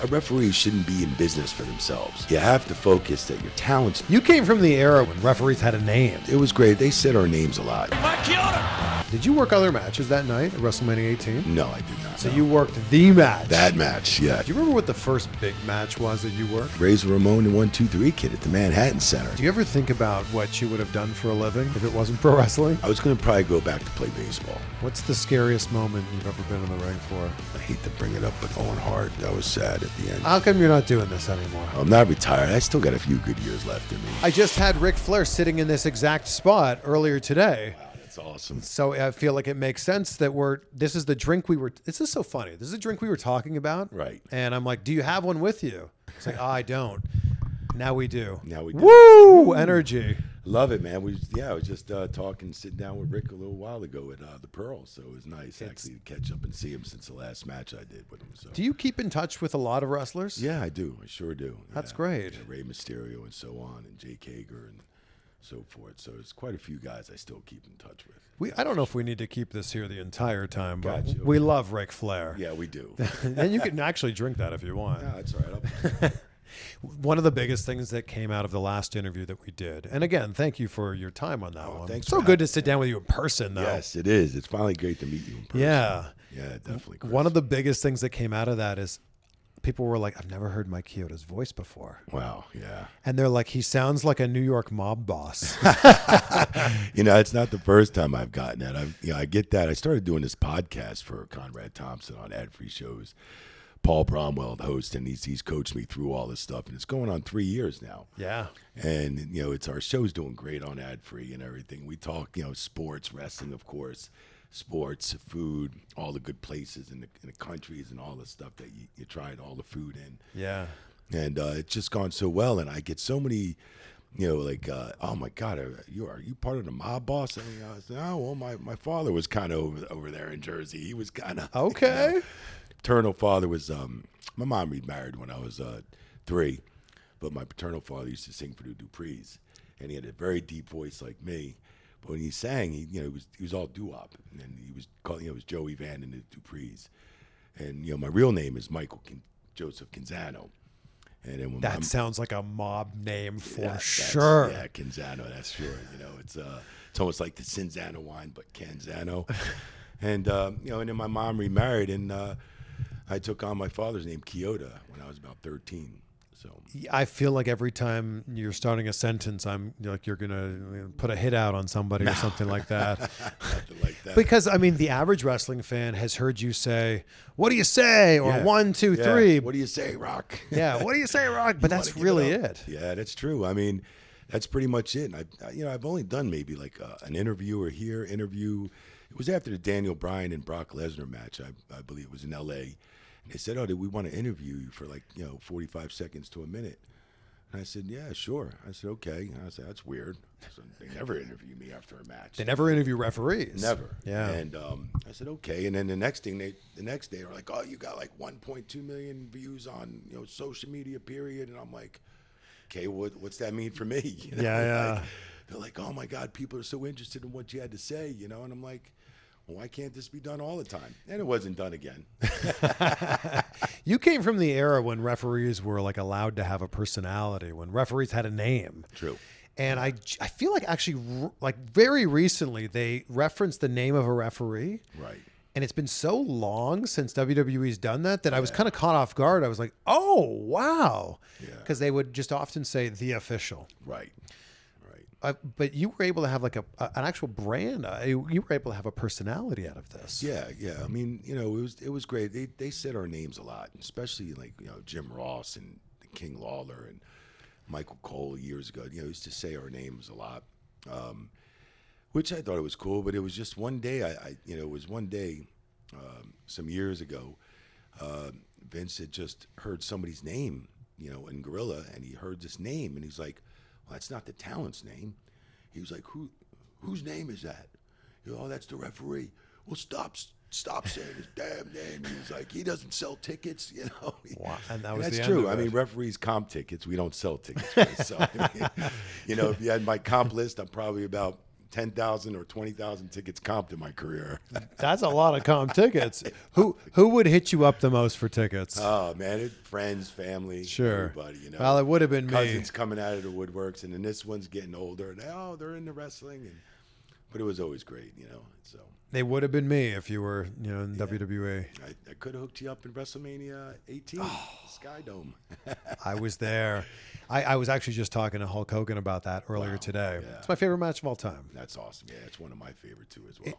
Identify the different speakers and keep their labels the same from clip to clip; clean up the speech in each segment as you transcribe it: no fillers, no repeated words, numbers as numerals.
Speaker 1: A referee shouldn't be in business for themselves. You have to focus that your talents.
Speaker 2: You came from the era when referees had a name.
Speaker 1: It was great. They said our names a lot.
Speaker 3: Chioda.
Speaker 2: Did you work other matches that night at WrestleMania 18?
Speaker 1: No, I did not.
Speaker 2: So you worked the match.
Speaker 1: That match, yeah.
Speaker 2: Do you remember what the first big match was that you worked?
Speaker 1: Razor Ramon and 1, 2, 3 Kid at the Manhattan Center.
Speaker 2: Do you ever think about what you would have done for a living if it wasn't pro wrestling?
Speaker 1: I was going to probably go back to play baseball.
Speaker 2: What's the scariest moment you've ever been in the ring for?
Speaker 1: I hate to bring it up, but Owen Hart, that was sad at the end.
Speaker 2: How come you're not doing this anymore?
Speaker 1: I'm not retired. I still got a few good years left in me.
Speaker 2: I just had Ric Flair sitting in this exact spot earlier today.
Speaker 1: Wow, that's awesome.
Speaker 2: So I feel like it makes sense that this is the drink this is so funny. This is a drink we were talking about.
Speaker 1: Right.
Speaker 2: And I'm like, do you have one with you? It's like, oh, I don't. Now we do.
Speaker 1: Now we do.
Speaker 2: Woo! Energy.
Speaker 1: Love it, man. I was just talking, sitting down with Rick a little while ago at the Pearl, so it was nice actually to catch up and see him since the last match I did with him. So.
Speaker 2: Do you keep in touch with a lot of wrestlers?
Speaker 1: Yeah, I do. I sure do.
Speaker 2: That's great.
Speaker 1: Yeah, Rey Mysterio and so on, and Jake Hager and so forth. So there's quite a few guys I still keep in touch with.
Speaker 2: I don't know if we need to keep this here the entire time, but
Speaker 1: Gotcha.
Speaker 2: we love Ric Flair.
Speaker 1: Yeah, we do.
Speaker 2: And you can actually drink that if you want.
Speaker 1: Yeah, that's all right.
Speaker 2: One of the biggest things that came out of the last interview that we did, and again, thank you for your time on that one.
Speaker 1: Thanks.
Speaker 2: So good to sit down with you in person, though.
Speaker 1: Yes, it is. It's finally great to meet you in person.
Speaker 2: Yeah.
Speaker 1: Yeah, definitely. Chris.
Speaker 2: One of the biggest things that came out of that is people were like, I've never heard Mike Chioda's voice before.
Speaker 1: Wow, yeah.
Speaker 2: And they're like, he sounds like a New York mob boss.
Speaker 1: It's not the first time I've gotten that. I get that. I started doing this podcast for Conrad Thompson on ad-free shows. Paul Bromwell, the host, and he's coached me through all this stuff, and it's going on 3 years now.
Speaker 2: Yeah.
Speaker 1: And, it's our show's doing great on ad-free and everything. We talk, sports, wrestling, of course, sports, food, all the good places in the countries and all the stuff that you tried, all the food in.
Speaker 2: Yeah.
Speaker 1: And it's just gone so well, and I get so many, oh my God, are you part of the mob boss? And I was like, oh, well, my father was kind of over there in Jersey. He was kind of
Speaker 2: okay.
Speaker 1: Paternal father was my mom remarried when I was 3, but my paternal father used to sing for the Duprees, and he had a very deep voice like me. But when he sang, he was all doo-wop, and he was called it was Joey Van and the Duprees, and my real name is Michael Joseph Canzano, and then when
Speaker 2: that sounds like a mob name for
Speaker 1: sure. Yeah, Canzano, that's sure. It's almost like the Cinzano wine, but Canzano, and and then my mom remarried, and I took on my father's name, Chioda, when I was about 13. So
Speaker 2: I feel like every time you're starting a sentence, you're gonna put a hit out on somebody or something like that.
Speaker 1: Nothing like that.
Speaker 2: Because the average wrestling fan has heard you say, "What do you say?" or
Speaker 1: Yeah.
Speaker 2: 1, 2, 3.
Speaker 1: What do you say, Rock?
Speaker 2: Yeah, what do you say, Rock? But that's really it.
Speaker 1: Yeah, that's true. That's pretty much it. And I've only done maybe like an interview. It was after the Daniel Bryan and Brock Lesnar match. I believe it was in L.A. And they said, "Oh, we want to interview you for 45 seconds to a minute." And I said, "Yeah, sure." I said, "Okay." And I said, "That's weird." So they never interview me after a match.
Speaker 2: They never interview referees.
Speaker 1: Never.
Speaker 2: Yeah.
Speaker 1: And I said, "Okay." And then the next day, they were like, "Oh, you got like 1.2 million views on social media, period." And I'm like, "Okay, what's that mean for me?"
Speaker 2: Yeah.
Speaker 1: They're like, "Oh my God, people are so interested in what you had to say," And I'm like, well, why can't this be done all the time? And it wasn't done again.
Speaker 2: You came from the era when referees were allowed to have a personality, when referees had a name.
Speaker 1: True.
Speaker 2: And I feel like actually very recently they referenced the name of a referee.
Speaker 1: Right.
Speaker 2: And it's been so long since WWE's done that I was kind of caught off guard. I was like, oh, wow. Because they would just often say the official.
Speaker 1: Right.
Speaker 2: But you were able to have an actual brand. You were able to have a personality out of this.
Speaker 1: Yeah. It was great. They said our names a lot, especially Jim Ross and King Lawler and Michael Cole years ago. Used to say our names a lot, which I thought it was cool. But it was just one day. It was one day some years ago. Vince had just heard somebody's name, in Gorilla, and he heard this name, and he's like, "Well, that's not the talent's name." He was like, whose name is that? "Oh, that's the referee." "Well, stop saying his damn name." He was like, "He doesn't sell tickets,
Speaker 2: Wow. And that was
Speaker 1: that's
Speaker 2: the
Speaker 1: true.
Speaker 2: end of it.
Speaker 1: Referees comp tickets. We don't sell tickets. So, if you had my comp list, I'm probably about 10,000 or 20,000 tickets comped in my career.
Speaker 2: That's a lot of comp tickets. Who would hit you up the most for tickets?
Speaker 1: Oh man, friends, family,
Speaker 2: Sure.
Speaker 1: everybody. You know,
Speaker 2: Well, it would have been
Speaker 1: cousins
Speaker 2: me.
Speaker 1: coming out of the woodworks, and then this one's getting older, and they're into wrestling, but it was always great, you know. So
Speaker 2: They would have been me if you were, in WWE.
Speaker 1: I could have hooked you up in WrestleMania 18, Sky Dome.
Speaker 2: I was there. I was actually just talking to Hulk Hogan about that earlier today.
Speaker 1: yeah.
Speaker 2: It's my favorite match of all time.
Speaker 1: That's awesome. Yeah, it's one of my favorite too as well.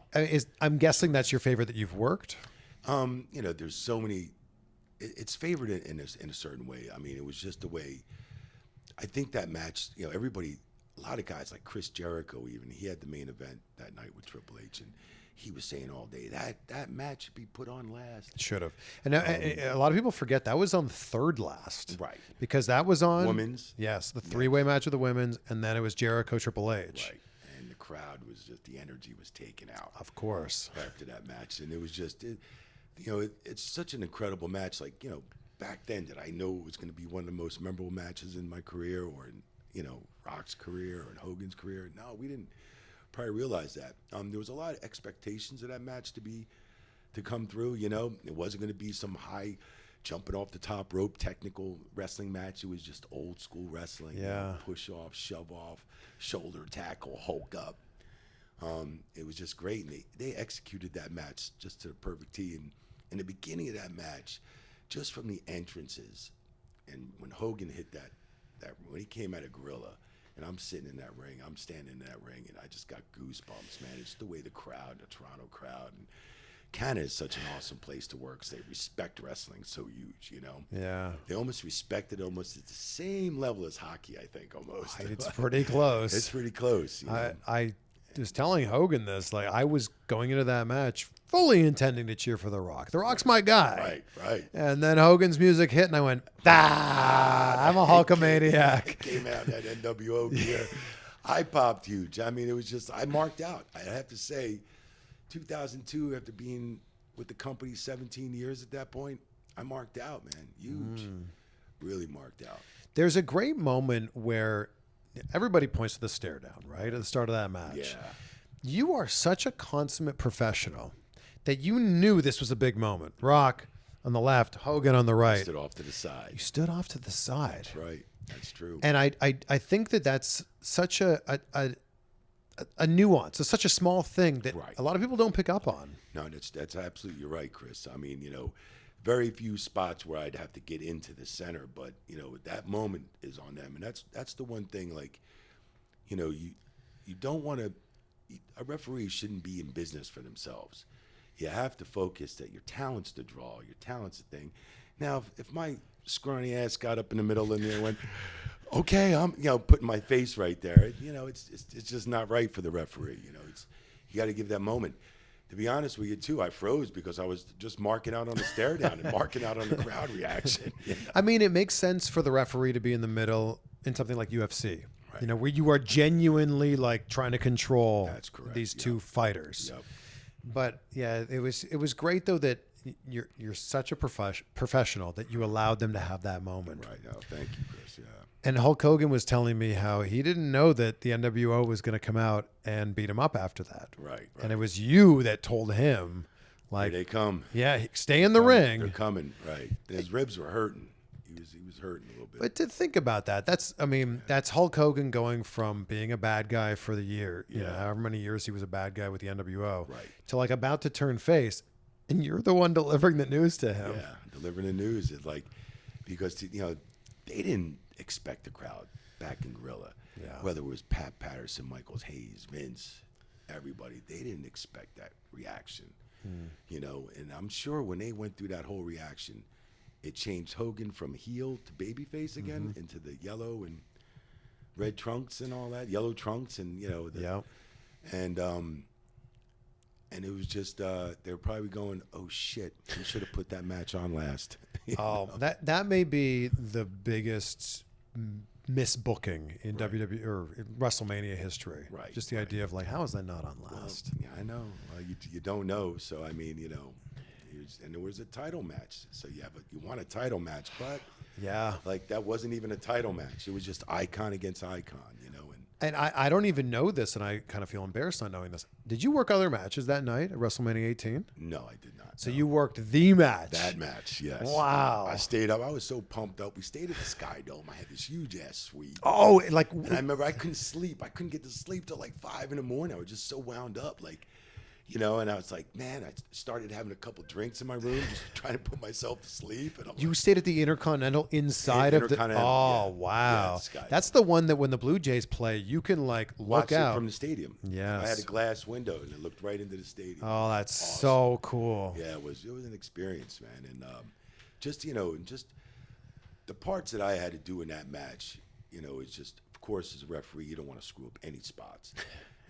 Speaker 2: I'm guessing that's your favorite that you've worked.
Speaker 1: You know, there's so many. It's favored in a certain way. I mean, it was just the way. I think that match. You know, everybody, a lot of guys like Chris Jericho, even he had the main event that night with Triple H, and he was saying all day that match should be put on last.
Speaker 2: Should have. And a lot of people forget that was on third last.
Speaker 1: Right.
Speaker 2: Because that was on
Speaker 1: Women's.
Speaker 2: Yes, the three-way match with the women's, and then it was Jericho Triple H.
Speaker 1: Right. And the crowd was just, the energy was taken out.
Speaker 2: Of course.
Speaker 1: After that match, and it was just, it's such an incredible match. Like, back then, did I know it was going to be one of the most memorable matches in my career, or in Rock's career, or in Hogan's career? No, we didn't probably realize that. There was a lot of expectations of that match to come through. It wasn't going to be some high jumping off the top rope technical wrestling match. It was just old school wrestling.
Speaker 2: Yeah.
Speaker 1: Push off, shove off, shoulder tackle, Hulk up. It was just great, and they executed that match just to the perfect T. And in the beginning of that match, just from the entrances, and when Hogan hit that when he came out of Gorilla, and I'm sitting in that ring, I'm standing in that ring, and I just got goosebumps, man. It's the way the Toronto crowd, and Canada is such an awesome place to work, because they respect wrestling so huge,
Speaker 2: Yeah.
Speaker 1: They almost respect it almost at the same level as hockey, I think, almost.
Speaker 2: It's pretty close.
Speaker 1: It's pretty close.
Speaker 2: I was telling Hogan this. Like, I was going into that match fully intending to cheer for The Rock. The Rock's my guy.
Speaker 1: Right.
Speaker 2: And then Hogan's music hit, and I went, I'm a Hulkamaniac.
Speaker 1: Came out that NWO gear. I popped huge. I mean, it was just, I marked out. I have to say, 2002, after being with the company 17 years at that point, I marked out, man. Huge. Really marked out.
Speaker 2: There's a great moment where everybody points to the stare down, right, at the start of that match.
Speaker 1: Yeah.
Speaker 2: You are such a consummate professional that you knew this was a big moment. Rock on the left, Hogan on the right.
Speaker 1: Stood off to the side.
Speaker 2: You stood off to the side.
Speaker 1: That's right. That's true.
Speaker 2: And I think that's such a nuance. It's such a small thing that a lot of people don't pick up on.
Speaker 1: No, that's absolutely, you're right, Chris. I mean, very few spots where I'd have to get into the center, but that moment is on them, and that's the one thing. Like, you don't want to. A referee shouldn't be in business for themselves. You have to focus that your talent's the draw, your talent's the thing. Now, if my scrawny ass got up in the middle and went, okay, I'm putting my face right there. It's just not right for the referee. You got to give that moment. To be honest with you, too, I froze because I was just marking out on the stare down and marking out on the crowd reaction.
Speaker 2: I mean, it makes sense for the referee to be in the middle in something like UFC,
Speaker 1: right.
Speaker 2: Where you are genuinely like trying to control these two fighters.
Speaker 1: Yep.
Speaker 2: But yeah, it was great though that you're such a professional that you allowed them to have that moment.
Speaker 1: Right. Oh, thank you, Chris. Yeah.
Speaker 2: And Hulk Hogan was telling me how he didn't know that the NWO was going to come out and beat him up after that.
Speaker 1: Right.
Speaker 2: And it was you that told him, like,
Speaker 1: here they come.
Speaker 2: Yeah, stay in the ring.
Speaker 1: They're coming. Right. His ribs were hurting. He was hurting a little bit.
Speaker 2: But to think about that, that's Hulk Hogan going from being a bad guy for the year, however many years he was a bad guy with the NWO, to like about to turn face, and you're the one delivering the news to him.
Speaker 1: Yeah, delivering the news is like, because they didn't expect the crowd back in Gorilla.
Speaker 2: Yeah.
Speaker 1: Whether it was Pat Patterson, Michael Hayes, Vince, everybody, they didn't expect that reaction. And I'm sure when they went through that whole reaction, it changed Hogan from heel to babyface again into the yellow and red trunks and all that, yellow trunks and and it was just they were probably going, oh shit, we should have put that match on last.
Speaker 2: That may be the biggest misbooking in WWE or in WrestleMania history.
Speaker 1: Right.
Speaker 2: Just the idea of like, how is that not on last?
Speaker 1: Well, yeah, I know. Well, you don't know, so I mean, and there was a title match. So you want a title match, but
Speaker 2: yeah,
Speaker 1: like that wasn't even a title match. It was just icon against icon,
Speaker 2: And I don't even know this, and I kind of feel embarrassed not knowing this. Did you work other matches that night at WrestleMania 18?
Speaker 1: No, I did not.
Speaker 2: So you worked the match.
Speaker 1: That match, yes.
Speaker 2: Wow.
Speaker 1: I stayed up. I was so pumped up. We stayed at the Sky Dome. I had this huge ass suite.
Speaker 2: Oh, like
Speaker 1: and I remember I couldn't sleep. I couldn't get to sleep till like 5 in the morning. I was just so wound up, like, you know. And I was like, man, I started having a couple drinks in my room, just trying to put myself to sleep. And
Speaker 2: you stayed at the Intercontinental inside of the. Oh, wow. Yeah, that's the one that when the Blue Jays play, you can like look out
Speaker 1: from the stadium.
Speaker 2: Yeah,
Speaker 1: I had a glass window and it looked right into the stadium.
Speaker 2: Oh, that's awesome. So cool.
Speaker 1: Yeah, it was an experience, man. And just, you know, just the parts that I had to do in that match, you know, it's just, of course, as a referee, you don't want to screw up any spots.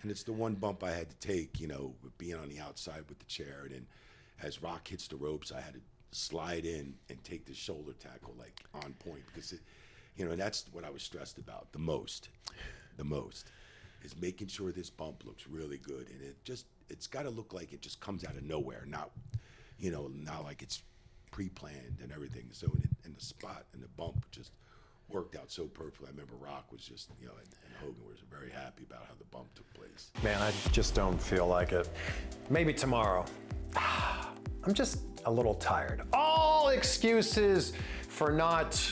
Speaker 1: And it's the one bump I had to take, you know, with being on the outside with the chair. And then as Rock hits the ropes, I had to slide in and take the shoulder tackle, like, on point. Because, you know, and that's what I was stressed about the most, is making sure this bump looks really good. And it's got to look like it just comes out of nowhere, not, you know, not like it's pre-planned and everything. So in the spot and the bump just worked out so perfectly. I remember Rock was just, you know, and Hogan was very happy about how the bump took place.
Speaker 3: Man, I just don't feel like it. Maybe tomorrow. I'm just a little tired. All excuses for not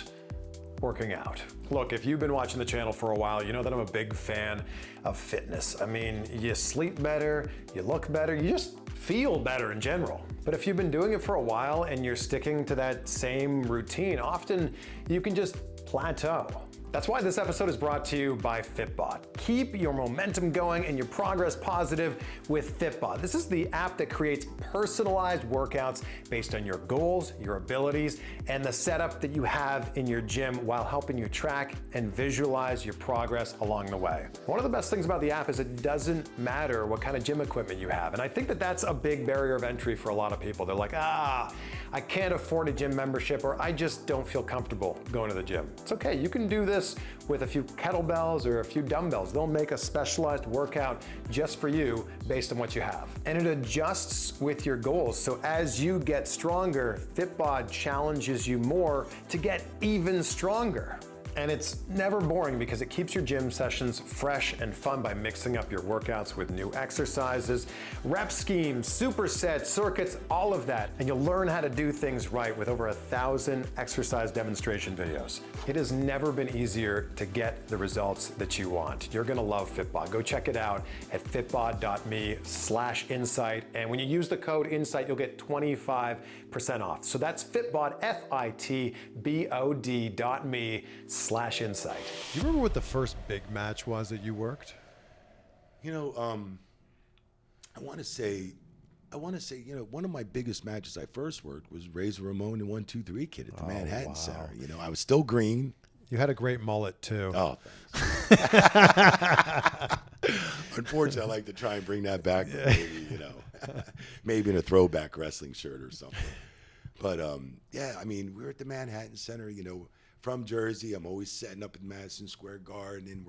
Speaker 3: working out. Look, if you've been watching the channel for a while, you know that I'm a big fan of fitness. I mean, you sleep better, you look better, you just feel better in general. But if you've been doing it for a while and you're sticking to that same routine, often you can just plateau. That's why this episode is brought to you by Fitbod. Keep your momentum going and your progress positive with Fitbod. This is the app that creates personalized workouts based on your goals, your abilities, and the setup that you have in your gym while helping you track and visualize your progress along the way. One of the best things about the app is it doesn't matter what kind of gym equipment you have. And I think that that's a big barrier of entry for a lot of people. They're like, I can't afford a gym membership, or I just don't feel comfortable going to the gym. It's okay, you can do this with a few kettlebells or a few dumbbells. They'll make a specialized workout just for you based on what you have. And it adjusts with your goals. So as you get stronger, Fitbod challenges you more to get even stronger. And it's never boring because it keeps your gym sessions fresh and fun by mixing up your workouts with new exercises, rep schemes, supersets, circuits, all of that. And you'll learn how to do things right with over 1,000 exercise demonstration videos. It has never been easier to get the results that you want. You're gonna love Fitbod. Go check it out at fitbod.me/insight. And when you use the code INSIGHT, you'll get 25% off. So that's Fitbod, FITBOD.me/insight.
Speaker 2: Do you remember what the first big match was that you worked?
Speaker 1: You know, I want to say, you know, one of my biggest matches I first worked was Razor Ramon and 1, 2, 3 Kid at the Manhattan Center. You know, I was still green.
Speaker 2: You had a great mullet too.
Speaker 1: Oh, thanks. Unfortunately, I like to try and bring that back. But maybe, you know, maybe in a throwback wrestling shirt or something. But yeah, I mean, we were at the Manhattan Center. You know, from Jersey, I'm always setting up at Madison Square Garden, and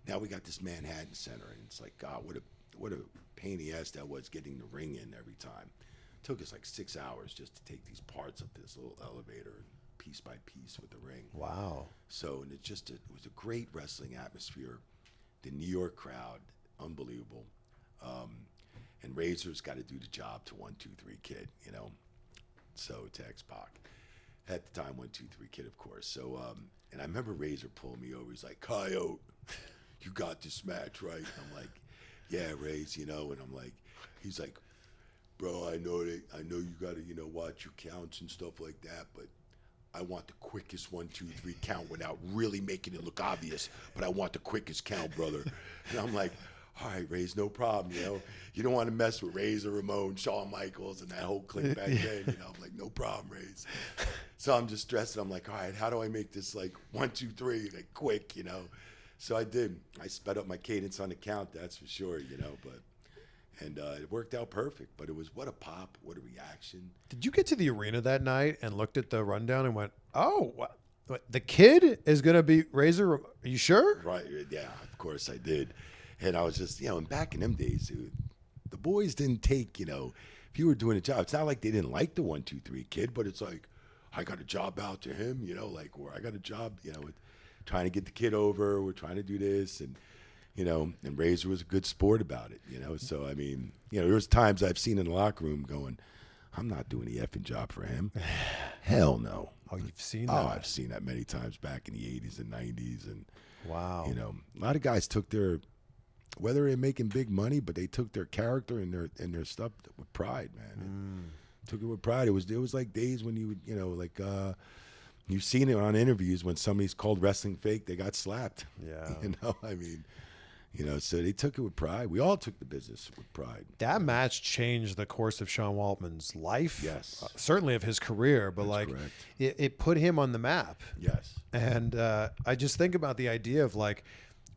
Speaker 1: now we got this Manhattan Center, and it's like, God, what a pain in the ass that was getting the ring in every time. It took us like 6 hours just to take these parts up this little elevator, piece by piece with the ring.
Speaker 2: Wow.
Speaker 1: So, and it was a great wrestling atmosphere. The New York crowd, unbelievable. And Razor's got to do the job to 1, 2, 3 Kid, you know. So to X-Pac. At the time, 1, 2, 3 Kid, of course. So, and I remember Razor pulling me over. He's like, Coyote, you got this match, right? And I'm like, yeah, Raze, you know. And I'm like, he's like, bro, I know you got to, you know, watch your counts and stuff like that, but I want the quickest 1, 2, 3 count without really making it look obvious, but I want the quickest count, brother. And I'm like, all right, Raze, no problem, you know. You don't want to mess with Razor Ramon, Shawn Michaels, and that whole clique back then, you know. I'm like, no problem, Raze. So I'm just stressed, and I'm like, all right, how do I make this like 1, 2, 3, like quick, you know? So I did. I sped up my cadence on the count, that's for sure, you know, and it worked out perfect. But it was, what a pop, what a reaction.
Speaker 2: Did you get to the arena that night and looked at the rundown and went, oh, what, the Kid is going to be Razor? Are you sure?
Speaker 1: Right, yeah, of course I did. And I was just, you know, and back in them days, dude, the boys didn't take, you know, if you were doing a job, it's not like they didn't like the 1, 2, 3 Kid, but it's like, I got a job out to him, you know, like, or I got a job, you know, with trying to get the Kid over, we're trying to do this. And, you know, and Razor was a good sport about it, you know. So, I mean, you know, there was times I've seen in the locker room going, I'm not doing the effing job for him. Hell no.
Speaker 2: Oh, you've seen that?
Speaker 1: Oh, I've seen that many times back in the 80s and 90s. And,
Speaker 2: wow.
Speaker 1: you know, a lot of guys took their, whether they're making big money, but they took their character and their stuff with pride, man. Took it with pride. It was like days when you would, you know, like, you've seen it on interviews when somebody's called wrestling fake, they got slapped.
Speaker 2: Yeah.
Speaker 1: You know, I mean, you know, so they took it with pride. We all took the business with pride.
Speaker 2: That match changed the course of Sean Waltman's life.
Speaker 1: Yes.
Speaker 2: Certainly of his career, but
Speaker 1: That's
Speaker 2: like
Speaker 1: correct.
Speaker 2: it put him on the map.
Speaker 1: Yes.
Speaker 2: And I just think about the idea of like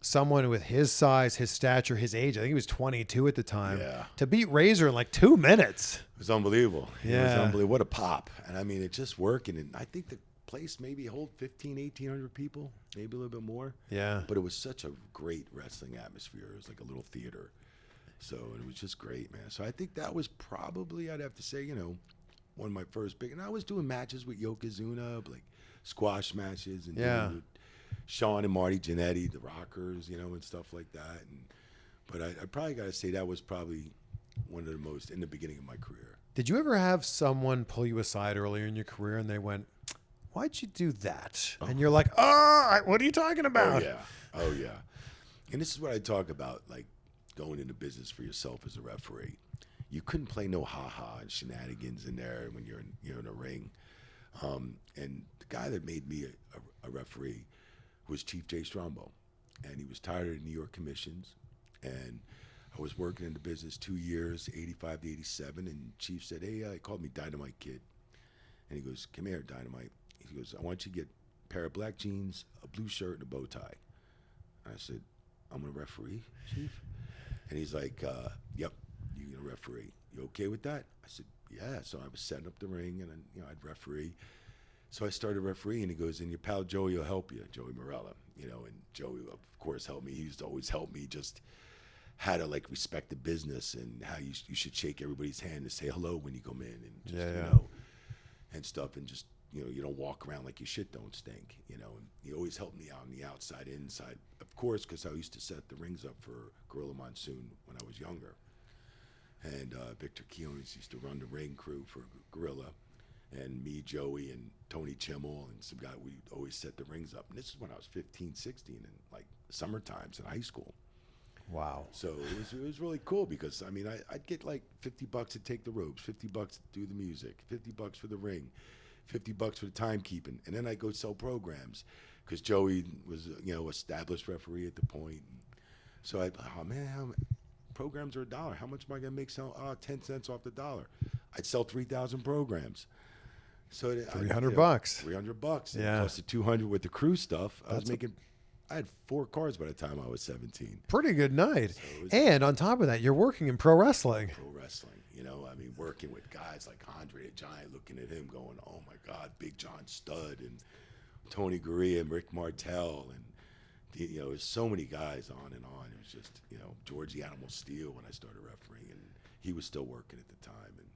Speaker 2: someone with his size, his stature, his age. I think he was 22 at the time.
Speaker 1: Yeah.
Speaker 2: To beat Razor in like 2 minutes.
Speaker 1: It was unbelievable.
Speaker 2: Yeah.
Speaker 1: It was unbelievable. What a pop. And I mean, it's just working. And I think the place maybe hold 1,800 people, maybe a little bit more.
Speaker 2: Yeah.
Speaker 1: But it was such a great wrestling atmosphere. It was like a little theater. So it was just great, man. So I think that was probably, I'd have to say, you know, one of my first big, and I was doing matches with Yokozuna, like squash matches, and
Speaker 2: Yeah.
Speaker 1: doing with Sean and Marty Jannetty, the Rockers, you know, and stuff like that. And but I probably got to say that was probably one of the most in the beginning of my career.
Speaker 2: Did you ever have someone pull you aside earlier in your career and they went, why'd you do that? And you're like, oh, what are you talking about?
Speaker 1: Oh yeah. And this is what I talk about, like going into business for yourself as a referee. You couldn't play no ha-ha and shenanigans in there when you're in a ring. And the guy that made me a referee was Chief Jay Strombo, and he was tired of the New York commissions. And I was working in the business 2 years, 85 to 87, and Chief said, hey, he called me Dynamite Kid. And he goes, come here, Dynamite. He goes, I want you to get a pair of black jeans, a blue shirt, and a bow tie. And I said, I'm going to referee, Chief? And he's like, yep, you're going to referee. You okay with that? I said, yeah. So I was setting up the ring, and then, you know, I'd referee. So I started refereeing, and he goes, and your pal Joey will help you, Joey Morella. You know, and Joey, of course, helped me. He used to always help me just how to, like, respect the business and how you should shake everybody's hand and say hello when you come in and just, you know, and stuff, and just, you know, you don't walk around like your shit don't stink, you know. And he always helped me out on the outside, inside, of course, because I used to set the rings up for Gorilla Monsoon when I was younger. And Victor Keonis used to run the ring crew for Gorilla. And me, Joey, and Tony Chimmel, and some guy, we always set the rings up. And this is when I was 15, 16, and like summer times in high school.
Speaker 2: Wow.
Speaker 1: So it was really cool because, I mean, I'd get like $50 to take the ropes, $50 to do the music, $50 for the ring, $50 for the timekeeping. And then I'd go sell programs because Joey was, you know, established referee at the point. So oh man, programs are $1. How much am I going to make? 10 cents off the dollar. I'd sell 3,000 programs. So
Speaker 2: $300.
Speaker 1: $300.
Speaker 2: Yeah.
Speaker 1: Plus the 200 with the crew stuff. I had 4 cars by the time I was 17.
Speaker 2: Pretty good night.
Speaker 1: So
Speaker 2: and on top of that, you're working in pro wrestling.
Speaker 1: Pro wrestling, you know, I mean, working with guys like Andre the Giant, looking at him going, oh my God, Big John Studd and Tony Gurria and Rick Martel. And, you know, there's so many guys on and on. It was just, you know, George the Animal Steel when I started refereeing, and he was still working at the time. And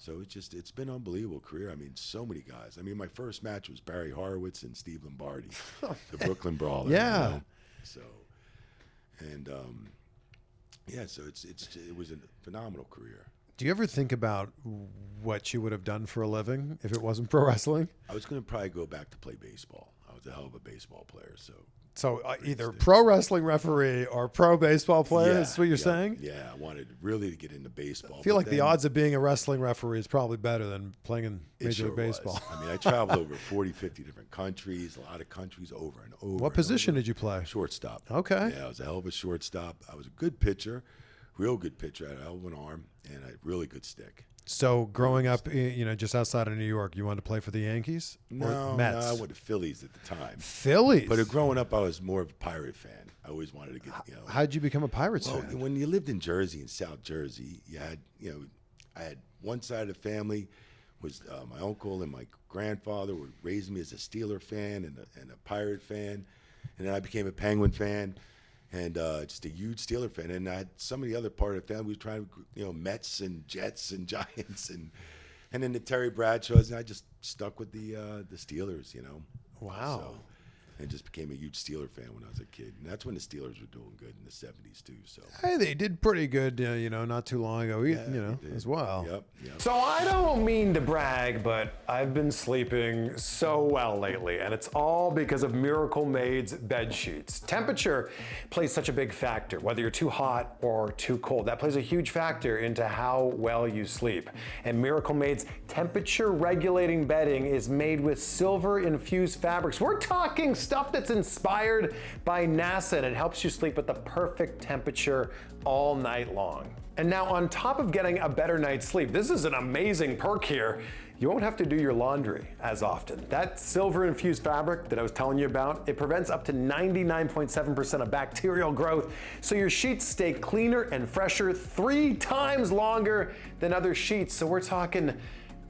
Speaker 1: so it's been an unbelievable career. I mean, so many guys. I mean, my first match was Barry Horowitz and Steve Lombardi, the Brooklyn Brawler.
Speaker 2: Yeah.
Speaker 1: You know? So, and yeah, so it was a phenomenal career.
Speaker 2: Do you ever think about what you would have done for a living if it wasn't pro wrestling?
Speaker 1: I was going to probably go back to play baseball. I was a hell of a baseball player, so.
Speaker 2: So either pro wrestling referee or pro baseball player, is what you're saying?
Speaker 1: Yeah, I wanted really to get into baseball.
Speaker 2: I feel like the odds of being a wrestling referee is probably better than playing in Major League
Speaker 1: was.
Speaker 2: Baseball.
Speaker 1: I mean, I traveled over 40, 50 different countries, a lot of countries over and over.
Speaker 2: What position did you play?
Speaker 1: Shortstop.
Speaker 2: Okay.
Speaker 1: Yeah, I was a hell of a shortstop. I was a good pitcher, real good pitcher. I had a hell of an arm and a really good stick.
Speaker 2: So growing up, you know, just outside of New York, you wanted to play for the Yankees?
Speaker 1: No,
Speaker 2: or Mets?
Speaker 1: I went to Phillies at the time.
Speaker 2: Phillies?
Speaker 1: But growing up, I was more of a Pirate fan. I always wanted to get, you know.
Speaker 2: How'd you become a Pirates
Speaker 1: Well,
Speaker 2: fan?
Speaker 1: when you lived in Jersey, in South Jersey, you had, you know, I had one side of the family was my uncle and my grandfather were raising me as a Steeler fan and a Pirate fan. And then I became a Penguin fan and just a huge Steeler fan. And I had some of the other part of the family was trying to, you know, Mets and Jets and Giants and then the Terry Bradshaws. And I just stuck with the Steelers, you know.
Speaker 2: Wow.
Speaker 1: So, and just became a huge Steeler fan when I was a kid. And that's when the Steelers were doing good in the 70s too. So
Speaker 2: Hey, they did pretty good, not too long ago,
Speaker 1: they did.
Speaker 2: as well.
Speaker 1: Yep.
Speaker 3: So I don't mean to brag, but I've been sleeping so well lately, and it's all because of Miracle Made's bed sheets. Temperature plays such a big factor, whether you're too hot or too cold. That plays a huge factor into how well you sleep. And Miracle Made's temperature regulating bedding is made with silver infused fabrics. We're talking stuff that's inspired by NASA, and it helps you sleep at the perfect temperature all night long. And now, on top of getting a better night's sleep, this is an amazing perk here. You won't have to do your laundry as often. That silver infused fabric that I was telling you about, it prevents up to 99.7% of bacterial growth, so your sheets stay cleaner and fresher 3 times longer than other sheets. So we're talking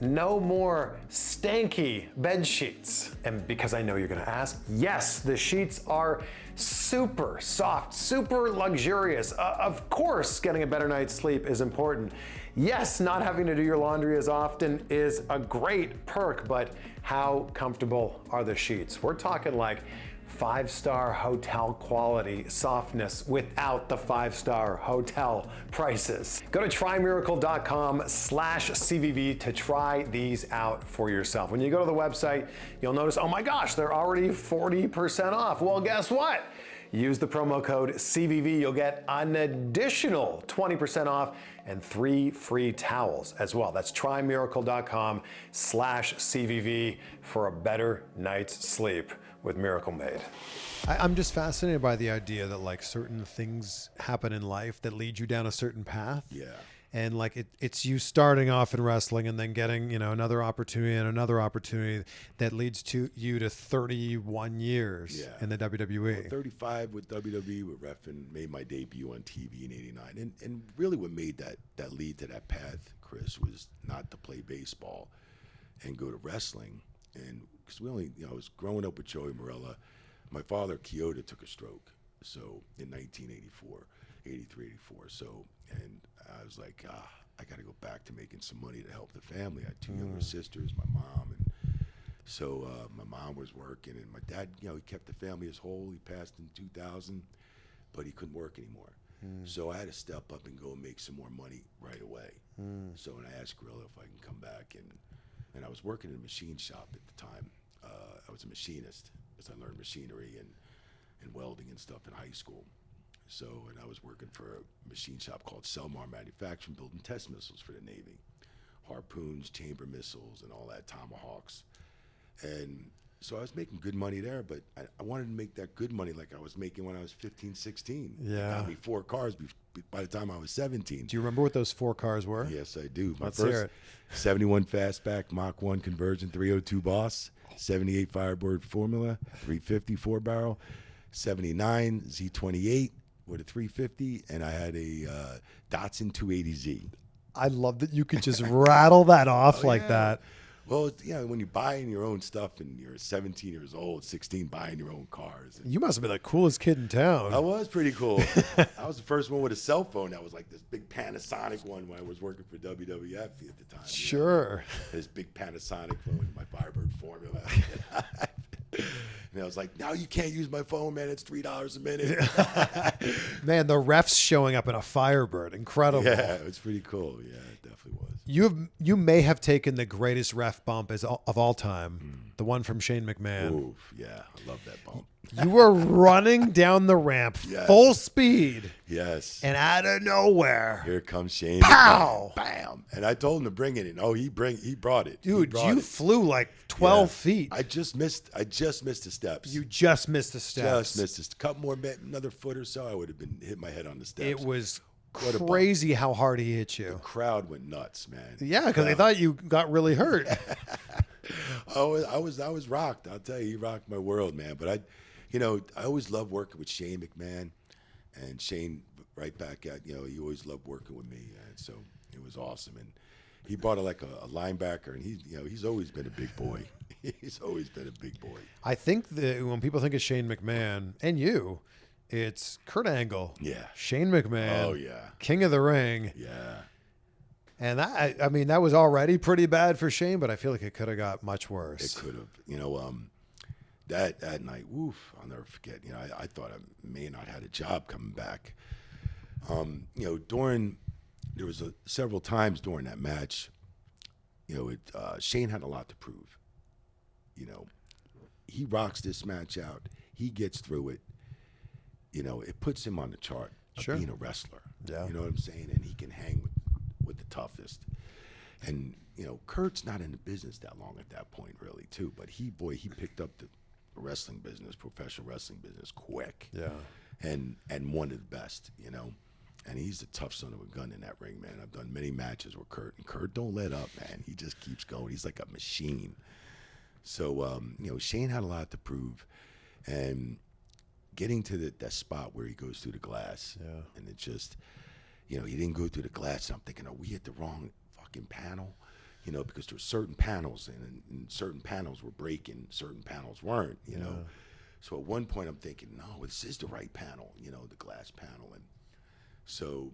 Speaker 3: no more stanky bed sheets. And because I know you're gonna ask, yes, the sheets are super soft, super luxurious. Of course, getting a better night's sleep is important. Yes, not having to do your laundry as often is a great perk, but how comfortable are the sheets? We're talking like 5-star hotel quality softness without the 5-star hotel prices. Go to trymiracle.com/CVV to try these out for yourself. When you go to the website, you'll notice, oh my gosh, they're already 40% off. Well, guess what? Use the promo code CVV. You'll get an additional 20% off and 3 free towels as well. That's trymiracle.com/CVV for a better night's sleep with Miracle Made.
Speaker 2: I'm just fascinated by the idea that like certain things happen in life that lead you down a certain path.
Speaker 1: Yeah.
Speaker 2: And like it's you starting off in wrestling and then getting, another opportunity and another opportunity that leads to you to 31 years in the WWE.
Speaker 1: 35 with WWE with Ref, and made my debut on TV in '89. And really what made that lead to that path, Chris, was not to play baseball and go to wrestling. And because I was growing up with Joey Morella. My father, Chioda, took a stroke. So in 1984, 83, 84. So, and I was like, I got to go back to making some money to help the family. I had 2 younger sisters, my mom, and so my mom was working, and my dad, he kept the family as whole. He passed in 2000, but he couldn't work anymore. So I had to step up and go and make some more money right away. So when I asked Gorilla if I can come back, and I was working in a machine shop at the time. I was a machinist, as I learned machinery and welding and stuff in high school. So, and I was working for a machine shop called Selmar Manufacturing, building test missiles for the Navy. Harpoons, chamber missiles, and all that, Tomahawks. And so I was making good money there, but I wanted to make that good money like I was making when I was 15, 16.
Speaker 2: Yeah.
Speaker 1: It got me 4 cars by the time I was 17.
Speaker 2: Do you remember what those 4 cars were?
Speaker 1: Yes, I do. My
Speaker 2: Let's
Speaker 1: first
Speaker 2: hear it.
Speaker 1: 71 Fastback Mach 1 conversion 302 Boss, 78 Firebird Formula, 350 4-barrel, 79 Z28 with a 350, and I had a Datsun 280Z.
Speaker 2: I love that you could just rattle that off like that.
Speaker 1: Well, when you're buying your own stuff and you're 17 years old, 16, buying your own cars.
Speaker 2: You must have been the coolest kid in town.
Speaker 1: I was pretty cool. I was the first one with a cell phone that was like this big Panasonic one when I was working for WWF at the time.
Speaker 2: Sure.
Speaker 1: This big Panasonic phone with my Firebird Formula. And I was like, now you can't use my phone, man. It's $3 a minute.
Speaker 2: Man, the refs showing up in a Firebird. Incredible.
Speaker 1: Yeah, it's pretty cool. Yeah, it definitely was.
Speaker 2: You may have taken the greatest ref bump of all time, the one from Shane McMahon.
Speaker 1: Oof, yeah, I love that bump.
Speaker 2: You were running down the ramp full speed.
Speaker 1: Yes.
Speaker 2: And out of nowhere,
Speaker 1: here comes Shane.
Speaker 2: Pow!
Speaker 1: Bam! And I told him to bring it in. Oh, he brought it.
Speaker 2: Dude, you flew like 12 feet.
Speaker 1: I just missed the steps.
Speaker 2: You just missed the steps.
Speaker 1: Just missed a couple more, another foot or so. I would have been hit my head on the steps.
Speaker 2: It was crazy how hard he hit you.
Speaker 1: The crowd went nuts, man.
Speaker 2: Yeah, because they thought you got really hurt.
Speaker 1: I was rocked. I'll tell you, he rocked my world, man. But I always loved working with Shane McMahon, and Shane right back at, he always loved working with me, and so it was awesome. And he brought a linebacker, and he's always been a big boy. He's always been a big boy.
Speaker 2: I think that when people think of Shane McMahon and you, it's Kurt Angle.
Speaker 1: Yeah.
Speaker 2: Shane McMahon.
Speaker 1: Oh yeah.
Speaker 2: King of the Ring.
Speaker 1: Yeah.
Speaker 2: And that was already pretty bad for Shane, but I feel like it could have got much worse.
Speaker 1: It could have. that night, woof, I'll never forget. You know, I thought I may not had a job coming back. You know, there was several times during that match, you know, Shane had a lot to prove. You know, he rocks this match out. He gets through it. You know, it puts him on the chart of being a wrestler.
Speaker 2: Yeah.
Speaker 1: You know what I'm saying? And he can hang with the toughest. And, you know, Kurt's not in the business that long at that point, really, too. But he picked up the wrestling business, professional wrestling business, quick.
Speaker 2: Yeah.
Speaker 1: And one of the best, you know. And he's a tough son of a gun in that ring, man. I've done many matches with Kurt, and Kurt don't let up, man. He just keeps going. He's like a machine. So, you know, Shane had a lot to prove. And getting to that spot where he goes through the glass, and it just, you know, he didn't go through the glass. I'm thinking, are we at the wrong fucking panel? You know, because there's certain panels, and certain panels were breaking, certain panels weren't, you know. So at one point I'm thinking, no, this is the right panel, you know, the glass panel. And so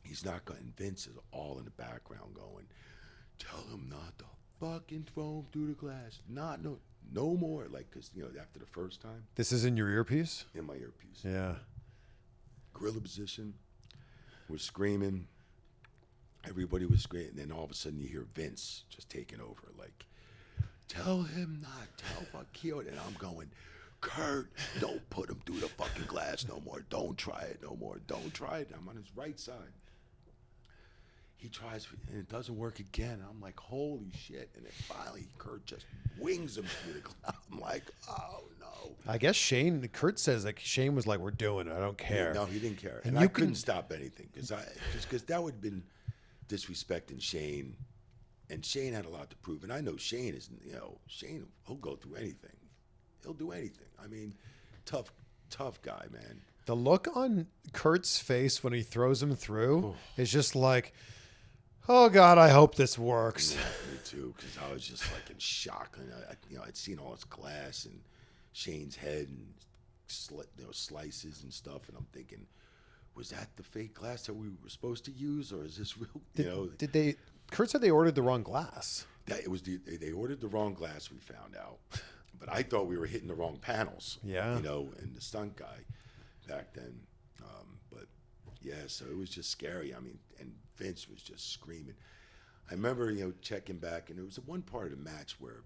Speaker 1: he's not going, and Vince is all in the background going, tell him not to fucking throw him through the glass. No more. Like, because, you know, after the first time.
Speaker 2: This is in your earpiece?
Speaker 1: In my earpiece.
Speaker 2: Yeah.
Speaker 1: Gorilla position. We're screaming. Everybody was screaming. And then all of a sudden you hear Vince just taking over. Like, tell him not. Tell fuck Chioda. And I'm going, Kurt, don't put him through the fucking glass no more. Don't try it no more. Don't try it. I'm on his right side. He tries, and it doesn't work again. I'm like, holy shit. And then finally, Kurt just wings him through the glass. I'm like, oh, no.
Speaker 2: I guess Kurt says, like, Shane was like, we're doing it. I don't care.
Speaker 1: No, he didn't care.
Speaker 2: And
Speaker 1: I couldn't stop anything because that would have been disrespecting Shane. And Shane had a lot to prove. And I know Shane is, you know, he'll go through anything. He'll do anything. I mean, tough guy, man.
Speaker 2: The look on Kurt's face when he throws him through is just like, oh God, I hope this works.
Speaker 1: Yeah, me too, because I was just like in shock. And I'd seen all this glass and Shane's head and slices and stuff, and I'm thinking, was that the fake glass that we were supposed to use, or is this real?
Speaker 2: Kurt said they ordered the wrong glass.
Speaker 1: They ordered the wrong glass. We found out, but I thought we were hitting the wrong panels.
Speaker 2: Yeah,
Speaker 1: you know, and the stunt guy back then. But yeah, so it was just scary. I mean, and Vince was just screaming. I remember, you know, checking back, and there was one part of the match where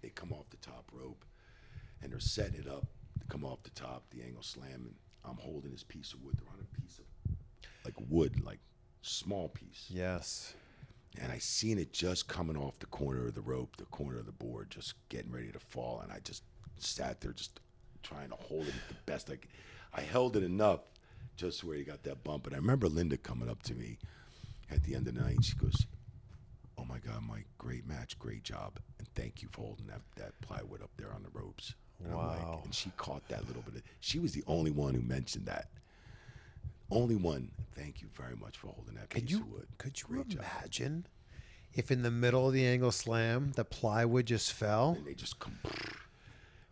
Speaker 1: they come off the top rope, and they're setting it up to come off the top, the angle slam, and I'm holding this piece of wood. They're on a piece of, like, wood, like, small piece.
Speaker 2: Yes.
Speaker 1: And I seen it just coming off the corner of the rope, the corner of the board, just getting ready to fall, and I just sat there just trying to hold it the best I could. I held it enough just where he got that bump. And I remember Linda coming up to me at the end of the night. She goes, oh, my God, Mike, great match, great job. And thank you for holding that plywood up there on the ropes. And
Speaker 2: wow.
Speaker 1: I'm like, and she caught that little bit. She was the only one who mentioned that. Only one. Thank you very much for holding that piece of wood.
Speaker 2: Could you imagine if in the middle of the angle slam, the plywood just fell?
Speaker 1: And they just come.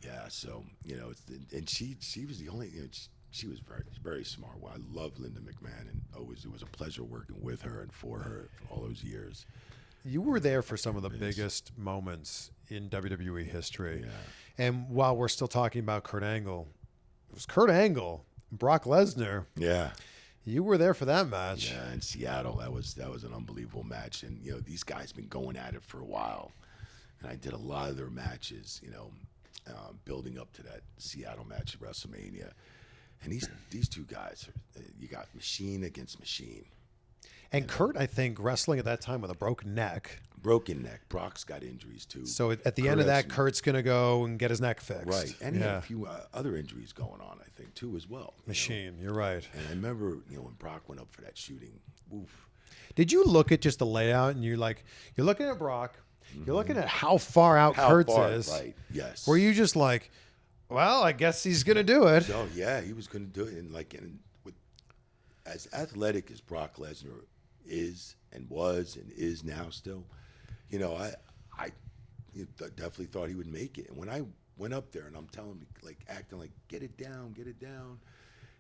Speaker 1: Yeah, so, you know, and she was the only, you know, she was very, very smart. Well, I love Linda McMahon, and it was a pleasure working with her and for her for all those years.
Speaker 2: You were there for some of the biggest moments in WWE history.
Speaker 1: Yeah.
Speaker 2: And while we're still talking about Kurt Angle, it was Kurt Angle, Brock Lesnar.
Speaker 1: Yeah.
Speaker 2: You were there for that match.
Speaker 1: Yeah, in Seattle. That was an unbelievable match. And, you know, these guys been going at it for a while. And I did a lot of their matches, you know, building up to that Seattle match at WrestleMania. And these two guys, you got machine against machine.
Speaker 2: And Kurt, I think, wrestling at that time with a broken neck.
Speaker 1: Broken neck. Brock's got injuries, too.
Speaker 2: So at the end of that, Kurt's going to go and get his neck fixed.
Speaker 1: Right. And he had a few other injuries going on, I think, too, as well.
Speaker 2: Machine, you're right.
Speaker 1: And I remember, you know, when Brock went up for that shooting, oof.
Speaker 2: Did you look at just the layout and you're looking at Brock, you're looking at how far out Kurt's is.
Speaker 1: Right, yes.
Speaker 2: Were you just like, well, I guess he's going to do it.
Speaker 1: Oh, yeah, he was going to do it. And with as athletic as Brock Lesnar is and was and is now still, you know, I definitely thought he would make it. And when I went up there and I'm telling him, like, acting like, get it down.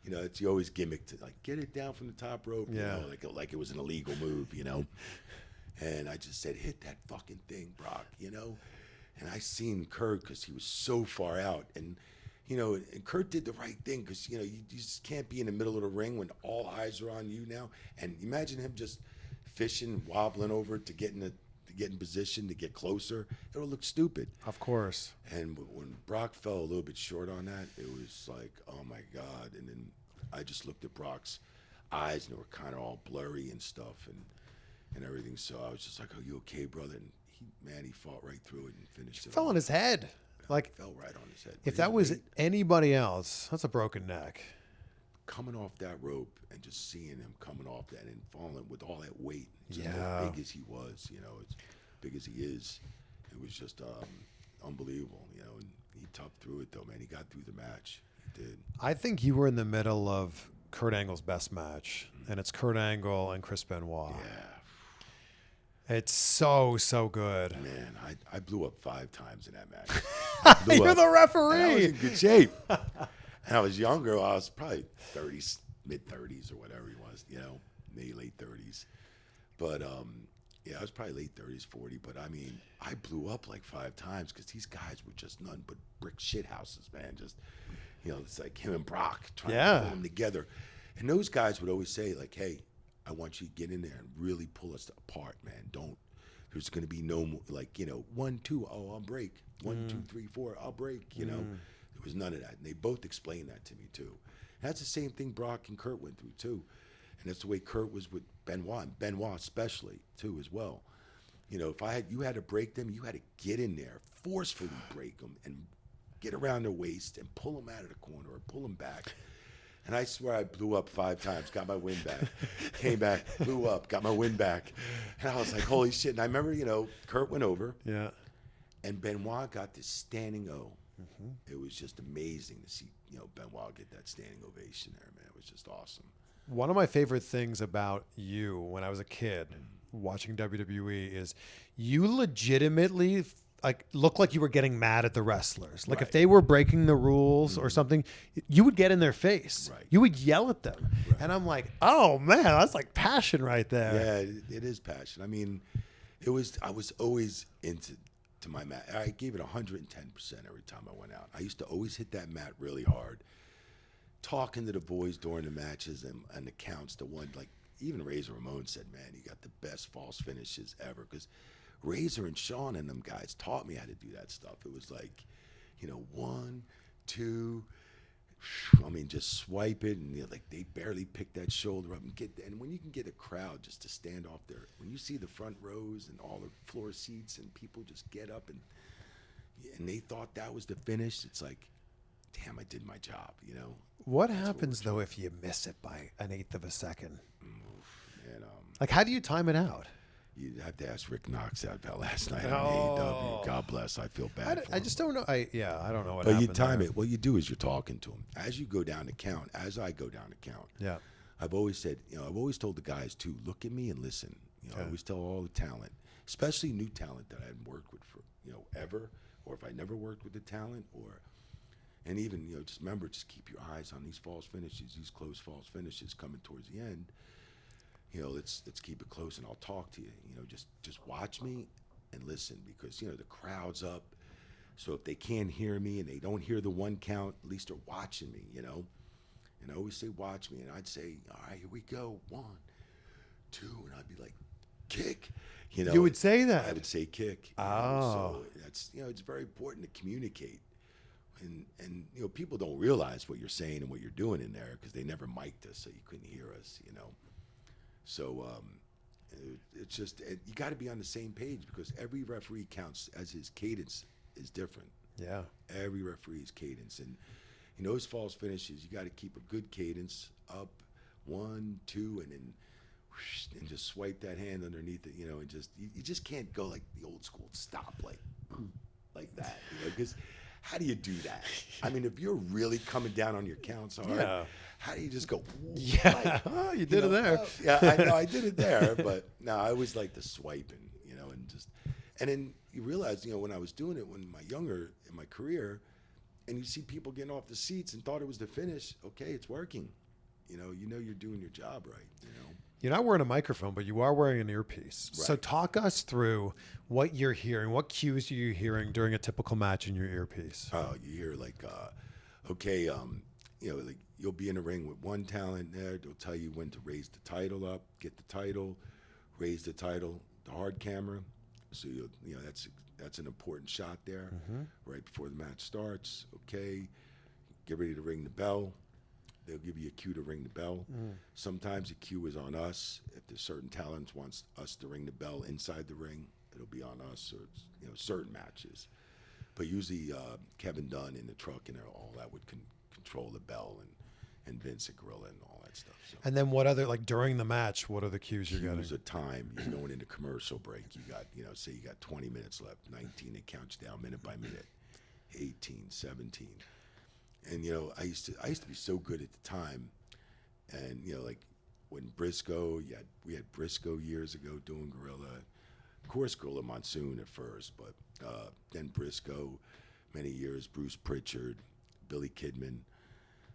Speaker 1: You know, it's the always gimmick to, like, get it down from the top rope.
Speaker 2: Yeah.
Speaker 1: You know, like it was an illegal move, you know. And I just said, hit that fucking thing, Brock, you know. And I seen Kurt because he was so far out. And, and Kurt did the right thing because, you just can't be in the middle of the ring when all eyes are on you now. And imagine him just fishing, wobbling over to get in position to get closer. It'll look stupid.
Speaker 2: Of course.
Speaker 1: And when Brock fell a little bit short on that, it was like, oh my God. And then I just looked at Brock's eyes and they were kind of all blurry and stuff and everything. So I was just like, "Are you okay, brother?" And he fought right through it and finished it.
Speaker 2: Fell on his head. Like,
Speaker 1: fell right on his head.
Speaker 2: If that was anybody else, that's a broken neck.
Speaker 1: Coming off that rope and just seeing him coming off that and falling with all that weight, just
Speaker 2: Yeah.
Speaker 1: as big as he was, as big as he is, it was just unbelievable, and he toughed through it though, man. He got through the match. He did.
Speaker 2: I think you were in the middle of Kurt Angle's best match, and it's Kurt Angle and Chris Benoit.
Speaker 1: Yeah.
Speaker 2: It's so good.
Speaker 1: Man, I blew up 5 times in that match.
Speaker 2: You're the referee.
Speaker 1: And I was in good shape. And I was younger. I was probably 30s, mid-30s or whatever he was, maybe late 30s. But, I was probably late 30s, 40. But, I mean, I blew up like 5 times because these guys were just none but brick shit houses, man. Just, it's like him and Brock trying to pull them together. And those guys would always say, like, hey, I want you to get in there and really pull us apart, man. There's going to be no more, 1, 2, oh, I'll break. 1, 2, 3, 4, I'll break, There was none of that. And they both explained that to me, too. And that's the same thing Brock and Kurt went through, too. And that's the way Kurt was with Benoit, and Benoit especially, too, as well. If you had to break them, you had to get in there, forcefully break them, and get around their waist and pull them out of the corner or pull them back. And I swear I blew up 5 times, got my win back, came back, blew up, got my win back. And I was like, holy shit. And I remember, Kurt went over.
Speaker 2: Yeah.
Speaker 1: And Benoit got this standing O. Mm-hmm. It was just amazing to see, Benoit get that standing ovation there, man. It was just awesome.
Speaker 2: One of my favorite things about you when I was a kid watching WWE is you legitimately look like you were getting mad at the wrestlers. Like,
Speaker 1: right.
Speaker 2: if they were breaking the rules or something, you would get in their face.
Speaker 1: Right.
Speaker 2: You would yell at them. Right. And I'm like, oh man, that's like passion right there.
Speaker 1: Yeah, it is passion. I mean, I was always into my mat. I gave it 110% every time I went out. I used to always hit that mat really hard. Talking to the boys during the matches and the counts, even Razor Ramon said, man, you got the best false finishes ever. Because Razor and Sean and them guys taught me how to do that stuff. It was like, 1, 2, just swipe it, and they barely pick that shoulder up and when you can get a crowd just to stand off there, when you see the front rows and all the floor seats and people just get up and they thought that was the finish, it's like, damn, I did my job,
Speaker 2: What happens though if you miss it by 1/8 of a second?
Speaker 1: And,
Speaker 2: how do you time it out?
Speaker 1: You have to ask Rick Knox about last night
Speaker 2: Oh.
Speaker 1: on AEW. God bless. I feel bad for him.
Speaker 2: I just don't know. I don't know what
Speaker 1: But
Speaker 2: happened
Speaker 1: you time
Speaker 2: there.
Speaker 1: it. What you do is you're talking to him. As you go down the count, as I go down the count,
Speaker 2: Yeah.
Speaker 1: I've always said, I've always told the guys to look at me and listen. I always tell all the talent, especially new talent that I hadn't worked with for, ever, or if I never worked with the talent, and even, just remember, just keep your eyes on these false finishes, these close false finishes coming towards the end. Let's keep it close, and I'll talk to you. Just watch me and listen, because the crowd's up. So if they can't hear me and they don't hear the 1 count, at least they're watching me. And I always say, watch me, and I'd say, all right, here we go, 1, 2, and I'd be like, kick.
Speaker 2: You would say that.
Speaker 1: I would say kick.
Speaker 2: Oh.
Speaker 1: So that's it's very important to communicate. And people don't realize what you're saying and what you're doing in there because they never mic'd us, so you couldn't hear us. So it's just you got to be on the same page, because every referee counts as his cadence is different.
Speaker 2: Yeah.
Speaker 1: Every referee's cadence, and those false finishes, you got to keep a good cadence up, 1, 2, and then whoosh, and just swipe that hand underneath it. And just you just can't go like the old school stop like that. Because how do you do that? I mean, if you're really coming down on your counts hard, how do you just go?
Speaker 2: Yeah, you did it there.
Speaker 1: Yeah, I know I did it there, but no, I always like the swiping, and then you realize, when I was doing it when younger in my career, and you see people getting off the seats and thought it was the finish. Okay, it's working. You're doing your job right.
Speaker 2: You're not wearing a microphone, but you are wearing an earpiece. Right. So talk us through what you're hearing. What cues are you hearing during a typical match in your earpiece?
Speaker 1: Oh, you hear like, okay, like you'll be in a ring with one talent there. They'll tell you when to raise the title up, get the title, raise the title, the hard camera. So that's an important shot there right before the match starts. Okay, get ready to ring the bell. They'll give you a cue to ring the bell. Sometimes the cue is on us. If there's certain talents wants us to ring the bell inside the ring, it'll be on us. Or certain matches. But usually Kevin Dunn in the truck and all that would control the bell and Vince and Gorilla and all that stuff. So.
Speaker 2: And then what other, like during the match, what are the cues you're getting?
Speaker 1: Cues of time. You're going into commercial break. You got, say you got 20 minutes left. 19, it counts down minute by minute. 18, 17. And I used to be so good at the time, and like when Briscoe, we had Briscoe years ago doing Gorilla, of course Gorilla Monsoon at first, but then Briscoe, many years, Bruce Pritchard, Billy Kidman.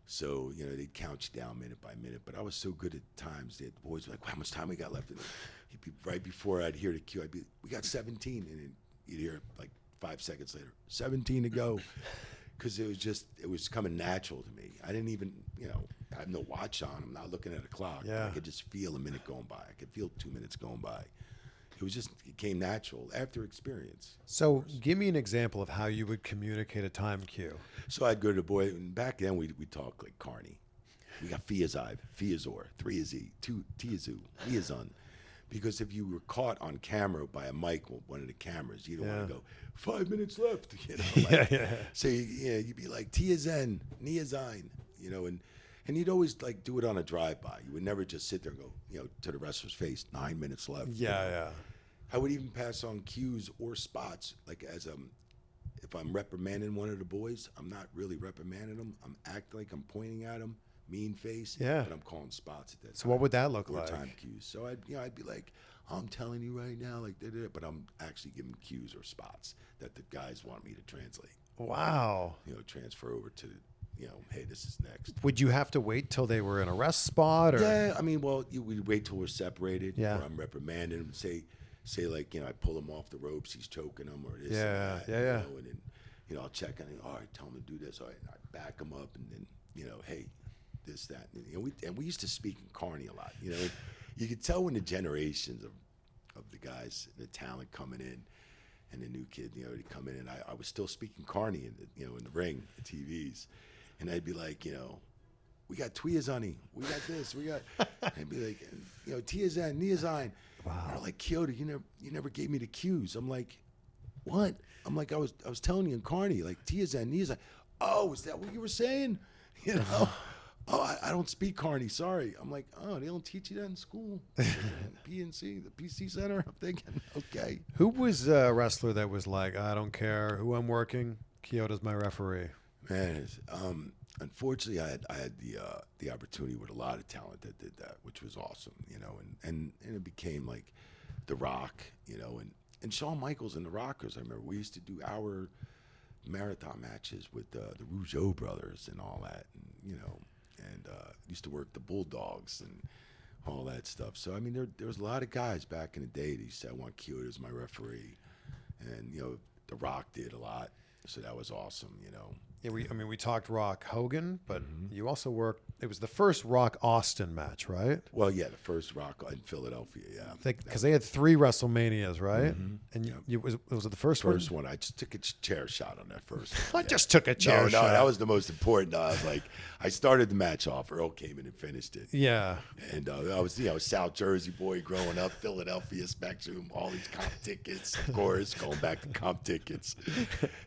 Speaker 1: So they'd count you down minute by minute. But I was so good at times that the boys were like, well, "How much time we got left?" And he'd be right before I'd hear the cue, I'd be, "We got 17," and then you'd hear like 5 seconds later, 17 to go. Because it was coming natural to me. I didn't even, I have no watch on. I'm not looking at a clock.
Speaker 2: Yeah.
Speaker 1: I could just feel a minute going by. I could feel 2 minutes going by. It came natural after experience.
Speaker 2: So give me an example of how you would communicate a time cue.
Speaker 1: So I'd go to the boy, and back then we'd talk like Carney. We got Fiazive, Fiazor, 3Z, 2 Tiazu, Fiazun. Because if you were caught on camera by a mic with one of the cameras, you don't want to go 5 minutes left. So you'd be like Tiazen, Niazine, and you'd always like do it on a drive-by. You would never just sit there and go, to the wrestler's face, 9 minutes left.
Speaker 2: Yeah.
Speaker 1: I would even pass on cues or spots, like if I'm reprimanding one of the boys, I'm not really reprimanding them. I'm acting like I'm pointing at them. Mean face, but I'm calling spots at that time.
Speaker 2: So what would that look like?
Speaker 1: Time cues. So I'd be like, "I'm telling you right now, like da-da-da," but I'm actually giving cues or spots that the guys want me to translate.
Speaker 2: Wow.
Speaker 1: Transfer over to, hey, this is next.
Speaker 2: Would you have to wait till they were in a rest spot, or?
Speaker 1: Yeah, I mean, we'd wait till we're separated.
Speaker 2: Yeah.
Speaker 1: Or I'm reprimanding him. Say like, I pull him off the ropes, he's choking him, or this.
Speaker 2: Yeah,
Speaker 1: and that,
Speaker 2: yeah.
Speaker 1: And then, I'll check on him. All right, tell him to do this. All right, and I back him up, and then, hey. This, that, and we used to speak in Carney a lot. You could tell when the generations of the guys, the talent coming in, and the new kid, they come in, and I was still speaking Carney in the ring, the TVs, and I'd be like, we got Tweezani, we got this, we got, I'd be like, Tiazan, Niazine. Wow. And they're like, Chioda, you never gave me the cues. I'm like, what? I'm like, I was telling you in Carney, like Tiazan, Niazine. Oh, is that what you were saying? Oh, I don't speak Carney, sorry. I'm like, oh, they don't teach you that in school. PNC, the PC Center. I'm thinking, okay.
Speaker 2: Who was a wrestler that was like, I don't care who I'm working, Chioda's my referee?
Speaker 1: Man, unfortunately, I had the opportunity with a lot of talent that did that, which was awesome, and it became like The Rock, and Shawn Michaels and the Rockers. I remember we used to do our marathon matches with the Rougeau brothers and all that, and used to work the Bulldogs and all that stuff. So I mean, there was a lot of guys back in the day that used to say, I want Chioda as my referee, and The Rock did a lot, so that was awesome.
Speaker 2: Yeah, we talked Rock Hogan, but you also worked. It was the first Rock Austin match, right?
Speaker 1: Well, yeah, the first Rock in Philadelphia, yeah.
Speaker 2: Because they had 3 WrestleManias, right? And was it the first one?
Speaker 1: First one, I just took a chair shot on that first one.
Speaker 2: I just took a chair shot.
Speaker 1: No, that was the most important. I was like, I started the match off. Earl came in and finished it.
Speaker 2: Yeah.
Speaker 1: And I was, South Jersey boy growing up, Philadelphia Spectrum, all these comp tickets, of course, going back to comp tickets.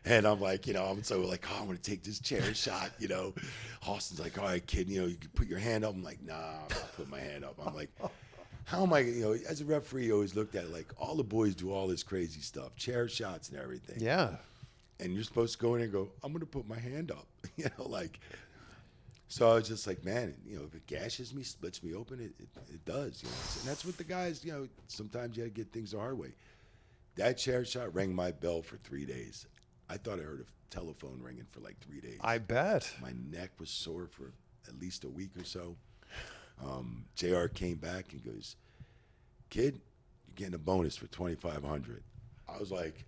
Speaker 1: And I'm like, I'm so like, oh, I'm going to take this chair shot, Austin's like, all right, kid, you can put your hand up. I'm like, nah, I'm not putting my hand up. I'm like, how am I, as a referee, you always looked at it like all the boys do all this crazy stuff, chair shots and everything.
Speaker 2: Yeah.
Speaker 1: And you're supposed to go in and go, I'm going to put my hand up, so I was just like, man, if it gashes me, splits me open, it does, And that's what the guys, sometimes you got to get things the hard way. That chair shot rang my bell for 3 days. I thought I heard a telephone ringing for like 3 days.
Speaker 2: I bet.
Speaker 1: My neck was sore for at least a week or so. JR came back and goes, "Kid, you're getting a bonus for $2,500." I was like,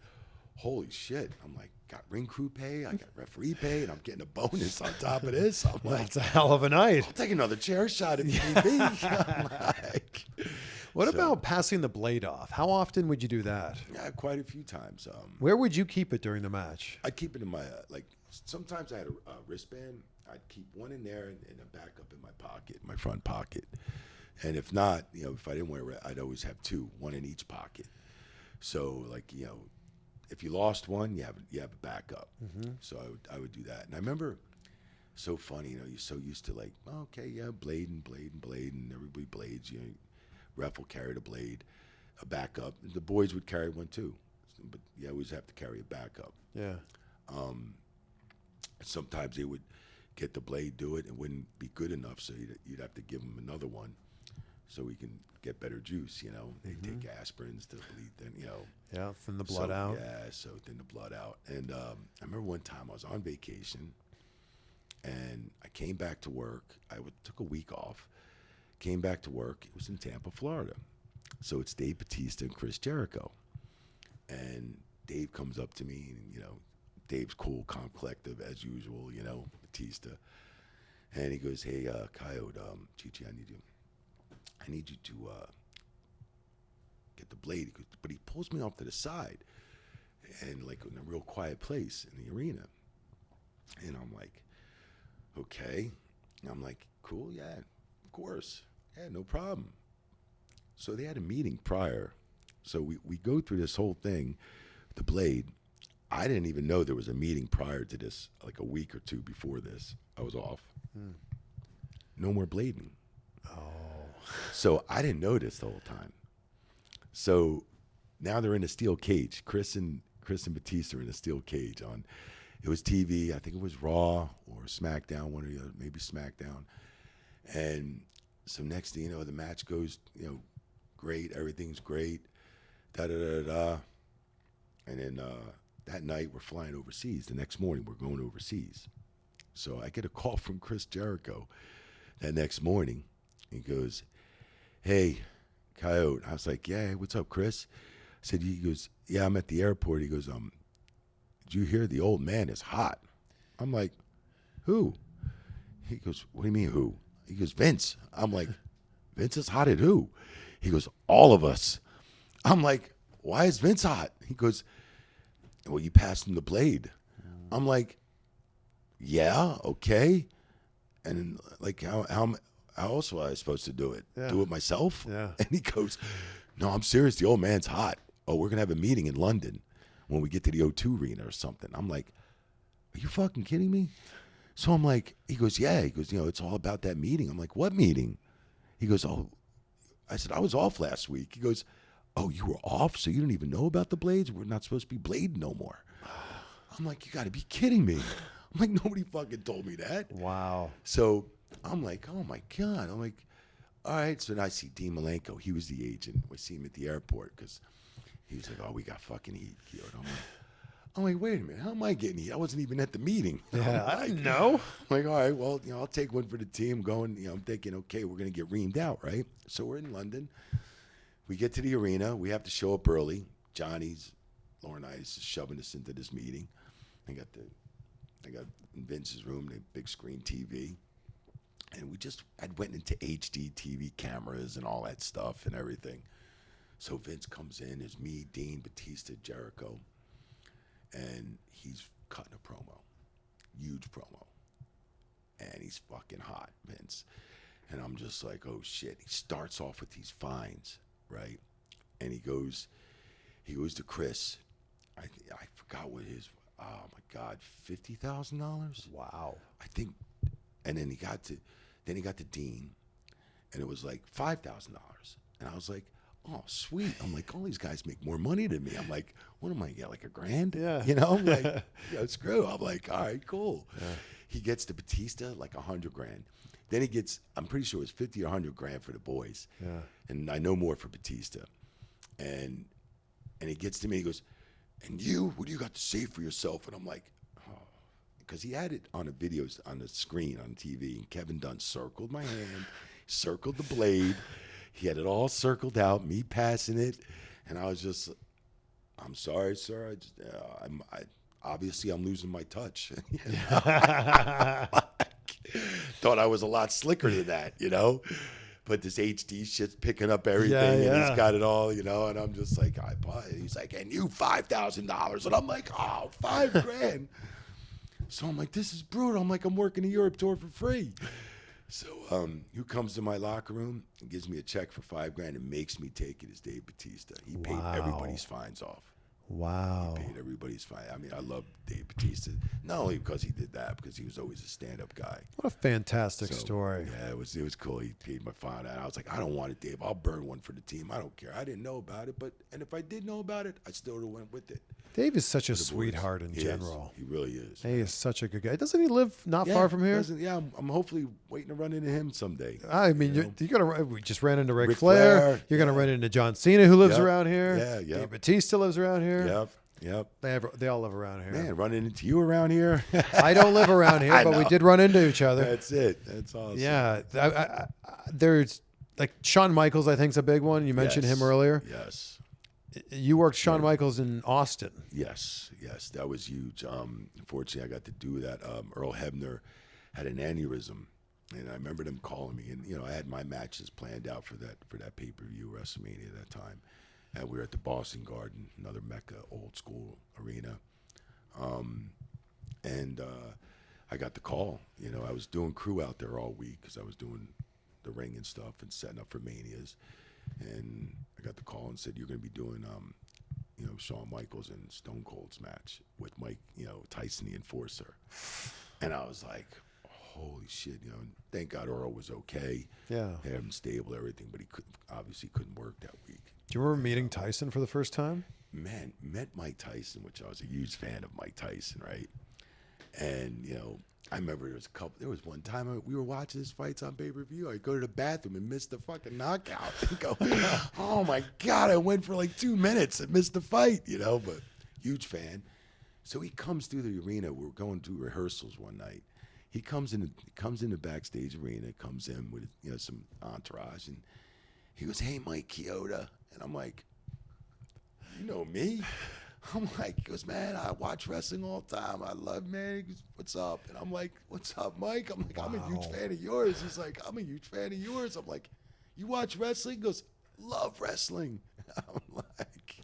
Speaker 1: holy shit. I'm like, got ring crew pay, I got referee pay, and I'm getting a bonus on top of this. I'm like,
Speaker 2: That's a hell of a night.
Speaker 1: I'll take another chair shot if need be. I'm like,
Speaker 2: What about passing the blade off? How often would you do that?
Speaker 1: yeah, quite a few times.
Speaker 2: Where would you keep it during the match?
Speaker 1: I'd keep it in my, like, sometimes I had a wristband. I'd keep one in there and a backup in my pocket, my front pocket. And if not, you know, if I didn't wear it, I'd always have two, one in each pocket. So, like, you know, if you lost one, you have a backup. So I would do that. And I remember, so funny, you know, you're so used to like, oh, okay, yeah, blade, and everybody blades. You know, ref will carry the blade, a backup. The boys would carry one too, but you always have to carry a backup.
Speaker 2: Yeah.
Speaker 1: Sometimes they would get the blade, do it, and wouldn't be good enough, so you'd have to give them another one, so we can get better juice. You know, they take aspirins to bleed, then you know.
Speaker 2: Yeah, thin the blood out.
Speaker 1: Yeah, so thin the blood out. And I remember one time I was on vacation, and I came back to work. Took a week off, came back to work. It was in Tampa, Florida. So it's Dave Bautista and Chris Jericho. And Dave comes up to me, and you know, Dave's cool, calm, collective as usual. You know, Bautista, and he goes, "Hey, Coyote, Chichi, I need you to get the blade." He goes, but he pulls me off to the side, and like in a real quiet place in the arena. And I'm like, okay. And I'm like, cool, yeah, of course. Yeah, no problem. So they had a meeting prior. So we go through this whole thing, the blade. I didn't even know there was a meeting prior to this, like a week or two before this. I was off. No more blading. So I didn't know this the whole time. So now they're in a steel cage. Chris and Bautista are in a steel cage on. It was TV. I think it was Raw or SmackDown, one or the other, maybe SmackDown. And so next thing you know, the match goes, you know, great. Everything's great. Da da da da. And then that night we're flying overseas. The next morning we're going overseas. So I get a call from Chris Jericho that next morning. He goes, "Hey, Coyote." I was like, "Yeah, what's up, Chris?" I said, he goes, "Yeah, I'm at the airport." He goes, "Did you hear the old man is hot?" I'm like, "Who?" He goes, "What do you mean, who?" He goes, "Vince." I'm like, "Vince is hot at who?" He goes, "All of us." I'm like, "Why is Vince hot?" He goes, "Well, you passed him the blade." I'm like, "Yeah, okay." And then, like, how else was I supposed to do it?
Speaker 2: Yeah.
Speaker 1: Do it myself?
Speaker 2: Yeah.
Speaker 1: And he goes, "No, I'm serious. The old man's hot. Oh, we're going to have a meeting in London when we get to the O2 Arena or something." I'm like, "Are you fucking kidding me?" So I'm like, he goes, "Yeah." He goes, "You know, it's all about that meeting." I'm like, "What meeting?" He goes, "Oh," I said, "I was off last week." He goes, "Oh, you were off? So you don't even know about the blades? We're not supposed to be blading no more." I'm like, "You got to be kidding me." I'm like, "Nobody fucking told me that."
Speaker 2: Wow.
Speaker 1: So I'm like, "Oh my God." I'm like, all right. So then I see Dean Malenko. He was the agent. We see him at the airport because he was like, "Oh, we got fucking heat." I'm like, wait a minute. How am I getting heat? I wasn't even at the meeting.
Speaker 2: Yeah, I didn't know.
Speaker 1: I'm like, all right, well, you know, I'll take one for the team. Going, you know, I'm thinking, okay, we're going to get reamed out, right? So we're in London. We get to the arena. We have to show up early. Johnny's, Laurinaitis is shoving us into this meeting. I got in Vince's room, the big screen TV. And I went into HD TV cameras and all that stuff and everything. So Vince comes in. There's me, Dean, Bautista, Jericho. And he's cutting a promo. Huge promo. And he's fucking hot, Vince. And I'm just like, oh shit. He starts off with these fines, right? And he goes to Chris. I forgot what his, oh my God, $50,000?
Speaker 2: Wow.
Speaker 1: I think. And then he got to Dean, and it was like $5,000. And I was like, oh, sweet. I'm like, all these guys make more money than me. I'm like, what am I get, like $1,000?
Speaker 2: Yeah.
Speaker 1: You know, I'm like, screw. I'm like, all right, cool. Yeah. He gets to Bautista like $100,000. Then he gets, I'm pretty sure it was 50 or 100 grand for the boys.
Speaker 2: Yeah.
Speaker 1: And I know more for Bautista. And he gets to me, he goes, "And you, what do you got to say for yourself?" And I'm like, oh, because he had it on the videos on the screen on TV, and Kevin Dunn circled my hand. circled the blade. He had it all circled out, me passing it. And I was just, I'm sorry, sir. Obviously, I'm losing my touch. Thought I was a lot slicker than that, But this HD shit's picking up everything, and he's got it all, and I'm just like, I bought it. He's like, and you $5,000, and I'm like, oh, $5,000. So I'm like, this is brutal. I'm like, I'm working a Europe tour for free. So who comes to my locker room and gives me a check for $5,000 and makes me take it is Dave Bautista. He paid everybody's fines off.
Speaker 2: Wow.
Speaker 1: He paid everybody's fine. I mean, I love Dave Bautista, not only because he did that, because he was always a stand-up guy.
Speaker 2: What a fantastic story.
Speaker 1: Yeah, it was cool. He paid my fine. And I was like, I don't want it, Dave. I'll burn one for the team. I don't care. I didn't know about it, and if I did know about it, I still would have went with it.
Speaker 2: Dave is such a sweetheart in
Speaker 1: He
Speaker 2: general.
Speaker 1: He really is.
Speaker 2: He is such a good guy. Doesn't he live not far from here?
Speaker 1: I'm hopefully waiting to run into him someday.
Speaker 2: I mean, you gotta. We just ran into Ric Flair. You're gonna run into John Cena, who lives around here.
Speaker 1: Yeah.
Speaker 2: Dave Bautista lives around here.
Speaker 1: Yep.
Speaker 2: They all live around here.
Speaker 1: Man, running into you around here.
Speaker 2: I don't live around here, but we did run into each other.
Speaker 1: That's it. That's awesome.
Speaker 2: Yeah. There's like Shawn Michaels, I think, is a big one. You mentioned him earlier.
Speaker 1: Yes.
Speaker 2: You worked Shawn Michaels in Austin.
Speaker 1: Yes. That was huge. Unfortunately, I got to do that. Earl Hebner had an aneurysm, and I remember them calling me. And I had my matches planned out for that pay-per-view WrestleMania at that time. And we were at the Boston Garden, another Mecca, old school arena. And I got the call. I was doing crew out there all week because I was doing the ring and stuff and setting up for Manias. And I got the call and said, you're going to be doing, Shawn Michaels and Stone Cold's match with Mike, Tyson the Enforcer. And I was like, holy shit, thank God Earl was okay.
Speaker 2: Yeah.
Speaker 1: Had him stable, everything, but he obviously couldn't work that week.
Speaker 2: Do you remember meeting Tyson for the first time?
Speaker 1: Man, met Mike Tyson, which I was a huge fan of Mike Tyson, right? And, I remember there was one time we were watching his fights on pay-per-view. I'd go to the bathroom and miss the fucking knockout and go, oh my God, I went for like 2 minutes and missed the fight, but huge fan. So he comes through the arena. We're going to rehearsals one night. He comes in the backstage arena, comes in with, some entourage, and he goes, hey, Mike Chioda. And I'm like, you know me? I'm like, he goes, man, I watch wrestling all the time. I love, man. He goes, what's up? And I'm like, what's up, Mike? I'm like, I'm a huge fan of yours. He's like, I'm a huge fan of yours. I'm like, you watch wrestling? He goes, love wrestling. I'm like,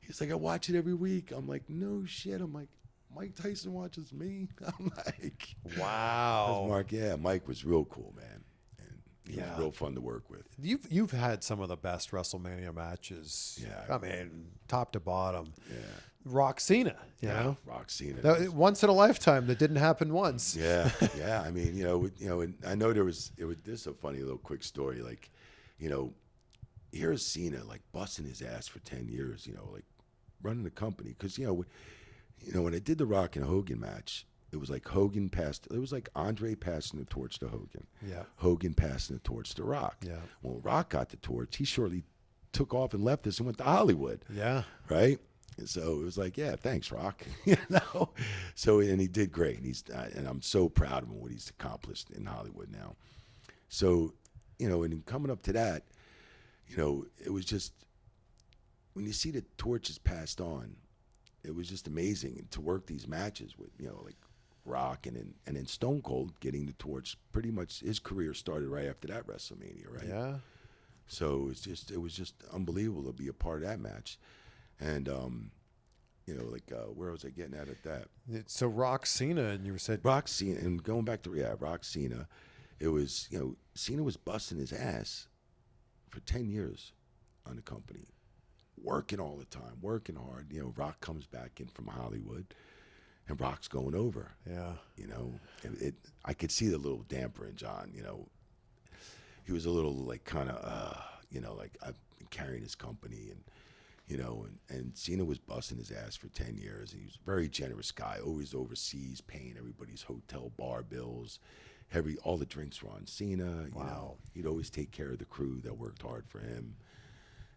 Speaker 1: he's like, I watch it every week. I'm like, no shit. I'm like, Mike Tyson watches me? I'm like,
Speaker 2: wow.
Speaker 1: Mark, Mike was real cool, man. He was real fun to work with.
Speaker 2: You've had some of the best WrestleMania matches.
Speaker 1: Yeah.
Speaker 2: I mean, top to bottom.
Speaker 1: Yeah.
Speaker 2: Rock Cena, you know?
Speaker 1: Rock Cena.
Speaker 2: Once in a lifetime. That didn't happen once.
Speaker 1: Yeah. I mean, and I know this is a funny little quick story. Like, here's Cena like busting his ass for 10 years, like running the company. Because, when I did the Rock and Hogan match, it was like it was like Andre passing the torch to Hogan.
Speaker 2: Yeah.
Speaker 1: Hogan passing the torch to Rock. Yeah. When Rock got the torch, he shortly took off and left us and went to Hollywood.
Speaker 2: Yeah.
Speaker 1: Right? And so it was like, yeah, thanks, Rock. So, and he did great. And I'm so proud of him, what he's accomplished in Hollywood now. So, and coming up to that, it was just, when you see the torches passed on, it was just amazing to work these matches with, like Rock and then Stone Cold getting the torch. Pretty much his career started right after that WrestleMania, right?
Speaker 2: Yeah.
Speaker 1: So it was just unbelievable to be a part of that match. And, where was I getting at that?
Speaker 2: So Rock Cena, and you said
Speaker 1: Rock Cena, and going back to Rock Cena, it was, Cena was busting his ass for 10 years on the company, working all the time, working hard. Rock comes back in from Hollywood, and Rock's going over.
Speaker 2: Yeah.
Speaker 1: I could see the little damper in John. He was a little like kind of, like I've been carrying his company, and and Cena was busting his ass for 10 years. He was a very generous guy, always overseas, paying everybody's hotel bar bills. All the drinks were on Cena.
Speaker 2: Wow.
Speaker 1: He'd always take care of the crew that worked hard for him.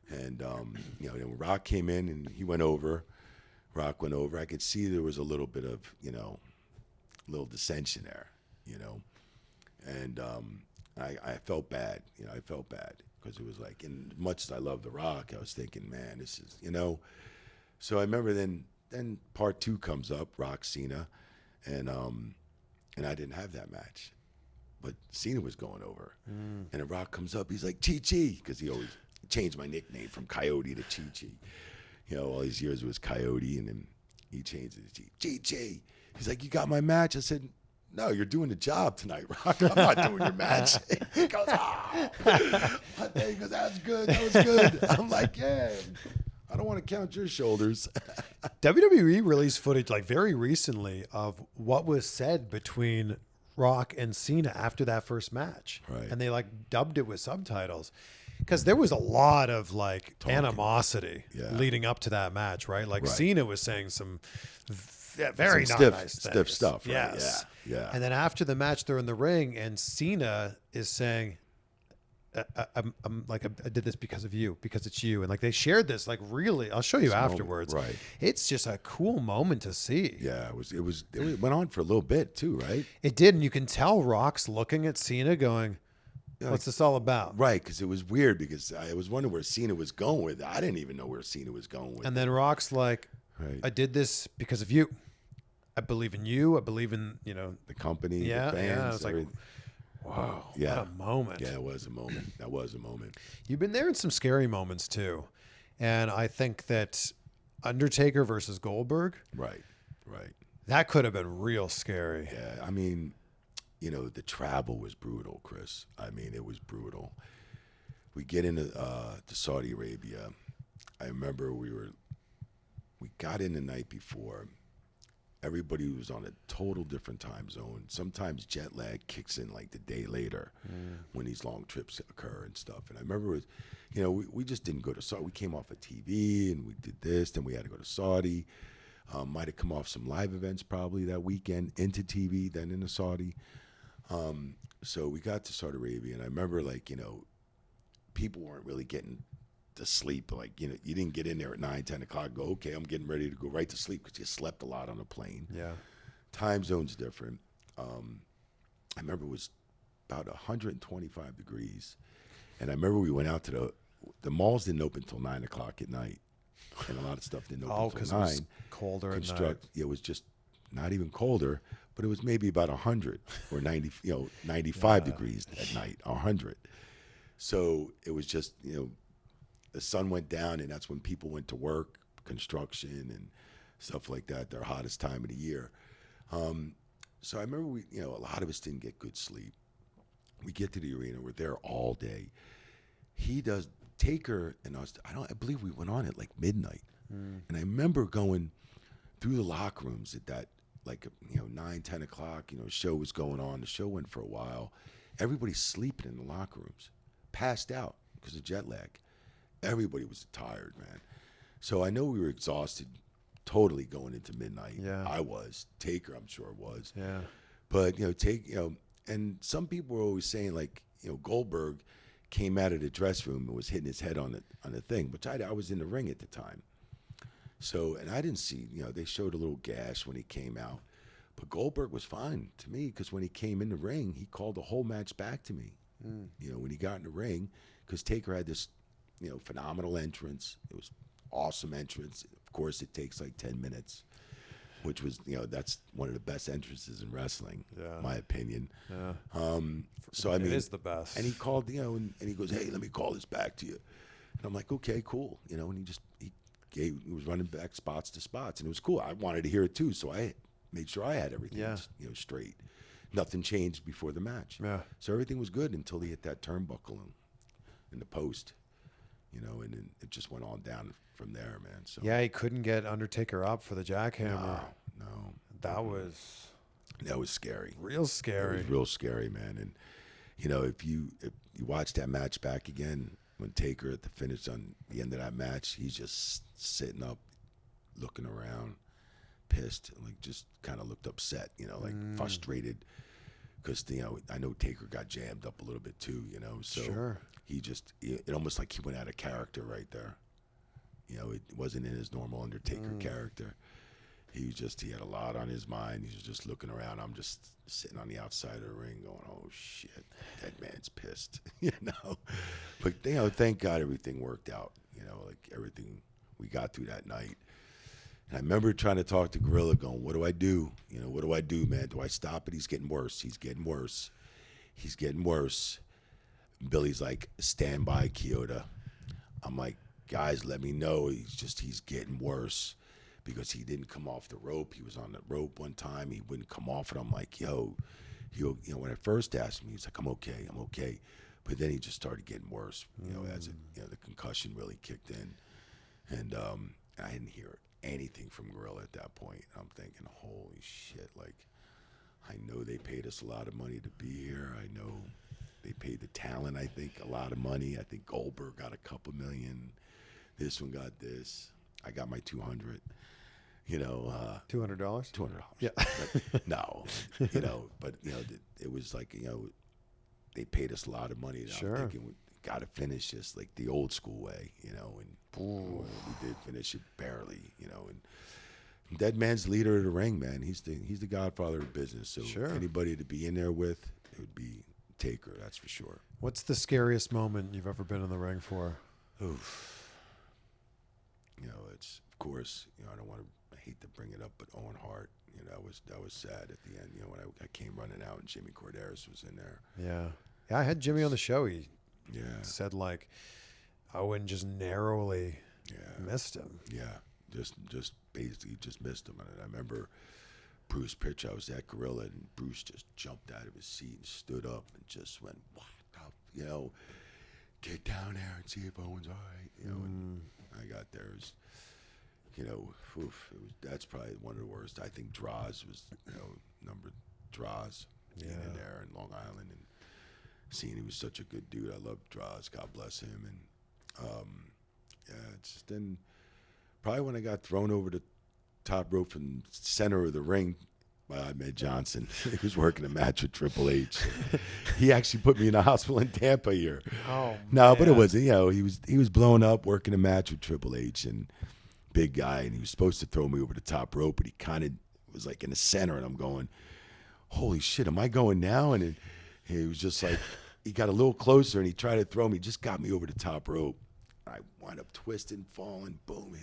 Speaker 1: And, then when Rock came in and Rock went over, I could see there was a little bit of, little dissension there, And I felt bad. I felt bad because it was like, and as much as I love The Rock, I was thinking, man, this is, So I remember then part 2 comes up, Rock Cena, and I didn't have that match, but Cena was going over, and then Rock comes up, he's like Chi, because he always changed my nickname from Coyote to Chi. All these years it was Coyote, and then he changed it to Chi. He's like, you got my match? I said, no, you're doing the job tonight, Rock. I'm not doing your match. He goes, He goes, that's good. That was good. I'm like, yeah, I don't want to count your shoulders.
Speaker 2: WWE released footage like very recently of what was said between Rock and Cena after that first match.
Speaker 1: Right.
Speaker 2: And they like dubbed it with subtitles. Because there was a lot of like animosity leading up to that match, right? Like Cena was saying some very not nice things.
Speaker 1: Stiff stuff, right?
Speaker 2: Yes.
Speaker 1: Yeah.
Speaker 2: And then after the match, they're in the ring, and Cena is saying, I'm like, I did this because of you, because it's you. And like they shared this, like really, I'll show you afterwards.
Speaker 1: Right.
Speaker 2: It's just a cool moment to see.
Speaker 1: Yeah, it went on for a little bit too, right?
Speaker 2: It did. And you can tell Rock's looking at Cena going, what's this all about?
Speaker 1: Right, because it was weird because I was wondering where Cena was going with it. I didn't even know where Cena was going with
Speaker 2: And then Rock's like,
Speaker 1: right.
Speaker 2: I did this because of you. I believe in you. I believe in,
Speaker 1: the company,
Speaker 2: yeah,
Speaker 1: the fans.
Speaker 2: Yeah, I was like, whoa, what a moment.
Speaker 1: Yeah, it was a moment. That was a moment.
Speaker 2: You've been there in some scary moments too. And I think that Undertaker versus Goldberg.
Speaker 1: Right.
Speaker 2: That could have been real scary.
Speaker 1: Yeah, I mean, the travel was brutal, Chris. I mean, it was brutal. We get into to Saudi Arabia. I remember we got in the night before. Everybody was on a total different time zone. Sometimes jet lag kicks in like the day later when these long trips occur and stuff. And I remember, we just didn't go to Saudi. We came off of TV and we did this. Then we had to go to Saudi. Might have come off some live events probably that weekend into TV, then into Saudi. So we got to Saudi Arabia, and I remember people weren't really getting to sleep. Like, you didn't get in there at 9, 10 o'clock, go, okay, I'm getting ready to go right to sleep because you slept a lot on the plane.
Speaker 2: Yeah.
Speaker 1: Time zone's different. I remember it was about 125 degrees. And I remember we went out to the malls didn't open until 9 o'clock at night. And a lot of stuff didn't open until 9.
Speaker 2: It was colder at night.
Speaker 1: It was just not even colder, but it was maybe about 100 or 90, 95 degrees at night, 100. So it was just, the sun went down, and that's when people went to work, construction and stuff like that, their hottest time of the year. So I remember a lot of us didn't get good sleep. We get to the arena, we're there all day. He does, Taker and us, I believe we went on at like midnight. And I remember going through the locker rooms at that, 9, 10 o'clock, show was going on. The show went for a while. Everybody's sleeping in the locker rooms, passed out because of jet lag. Everybody was tired, man. So I know we were exhausted totally going into midnight.
Speaker 2: Yeah.
Speaker 1: I was. Taker, I'm sure, was.
Speaker 2: Yeah.
Speaker 1: But, and some people were always saying, Goldberg came out of the dress room and was hitting his head on the thing, which I was in the ring at the time. So, and I didn't see, they showed a little gash when he came out. But Goldberg was fine to me because when he came in the ring, he called the whole match back to me. When he got in the ring, because Taker had this, phenomenal entrance. It was awesome entrance. Of course, it takes like 10 minutes, which was, that's one of the best entrances in wrestling, my opinion. Yeah. So, I mean,
Speaker 2: it is the best.
Speaker 1: And he called, and he goes, hey, let me call this back to you. And I'm like, okay, cool. And he was running back spots to spots, and it was cool. I wanted to hear it too, so I made sure I had everything, straight. Nothing changed before the match.
Speaker 2: Yeah.
Speaker 1: So everything was good until he hit that turnbuckle in the post, and then it just went on down from there, man. So
Speaker 2: yeah, he couldn't get Undertaker up for the jackhammer.
Speaker 1: No.
Speaker 2: That was
Speaker 1: scary.
Speaker 2: Real scary.
Speaker 1: It was real scary, man. And if you watch that match back again, when Taker at the finish on the end of that match, he's just sitting up, looking around, pissed, just kind of looked upset, frustrated, because I know Taker got jammed up a little bit too, So
Speaker 2: sure.
Speaker 1: It almost like he went out of character right there. It wasn't in his normal Undertaker character, he had a lot on his mind. He was just looking around. I'm just sitting on the outside of the ring going, oh, shit, that man's pissed, But, thank God everything worked out, like everything we got through that night. And I remember trying to talk to Gorilla going, what do I do? What do I do, man? Do I stop it? He's getting worse. He's getting worse. He's getting worse. Billy's like, stand by, Chioda. I'm like, guys, let me know. He's getting worse. Because he didn't come off the rope. He was on the rope one time. He wouldn't come off it. I'm like, when I first asked him, he was like, I'm okay. But then he just started getting worse. As the concussion really kicked in. And I didn't hear anything from Gorilla at that point. I'm thinking, holy shit, like, I know they paid us a lot of money to be here. I know they paid the talent, I think, a lot of money. I think Goldberg got a couple million. This one got this. I got my 200.
Speaker 2: $200.
Speaker 1: $200.
Speaker 2: Yeah.
Speaker 1: But, no, but it was like they paid us a lot of money.
Speaker 2: Sure.
Speaker 1: I'm thinking we got to finish this like the old school way, and we did finish it barely, and Dead Man's leader of the ring, man. He's the godfather of business. So
Speaker 2: sure.
Speaker 1: Anybody to be in there with, it would be Taker, that's for sure.
Speaker 2: What's the scariest moment you've ever been in the ring for?
Speaker 1: Oof. It's of course, I don't want to. I hate to bring it up, but Owen Hart, that was sad at the end. When I came running out and Jimmy Corderas was in there.
Speaker 2: Yeah, I had Jimmy on the show. He
Speaker 1: said
Speaker 2: like Owen just narrowly missed him.
Speaker 1: Yeah, just basically just missed him. And I remember Bruce Pitch. I was at Gorilla, and Bruce just jumped out of his seat and stood up and just went, "What the, get down there and see if Owen's all right." And I got there. That's probably one of the worst. I think Draws was, number Draws being in there in Long Island, and seeing he was such a good dude. I loved Draws. God bless him. And it's just then probably when I got thrown over the top rope from the center of the ring by Ahmed Johnson. He was working a match with Triple H. He actually put me in the hospital in Tampa here.
Speaker 2: Oh,
Speaker 1: no,
Speaker 2: man.
Speaker 1: But it wasn't. He was blowing up working a match with Triple H, and big guy, and he was supposed to throw me over the top rope, but he kind of was like in the center, and I'm going, holy shit, am I going now? And he was just like, he got a little closer, and he tried to throw me, just got me over the top rope. I wound up twisting, falling, boom,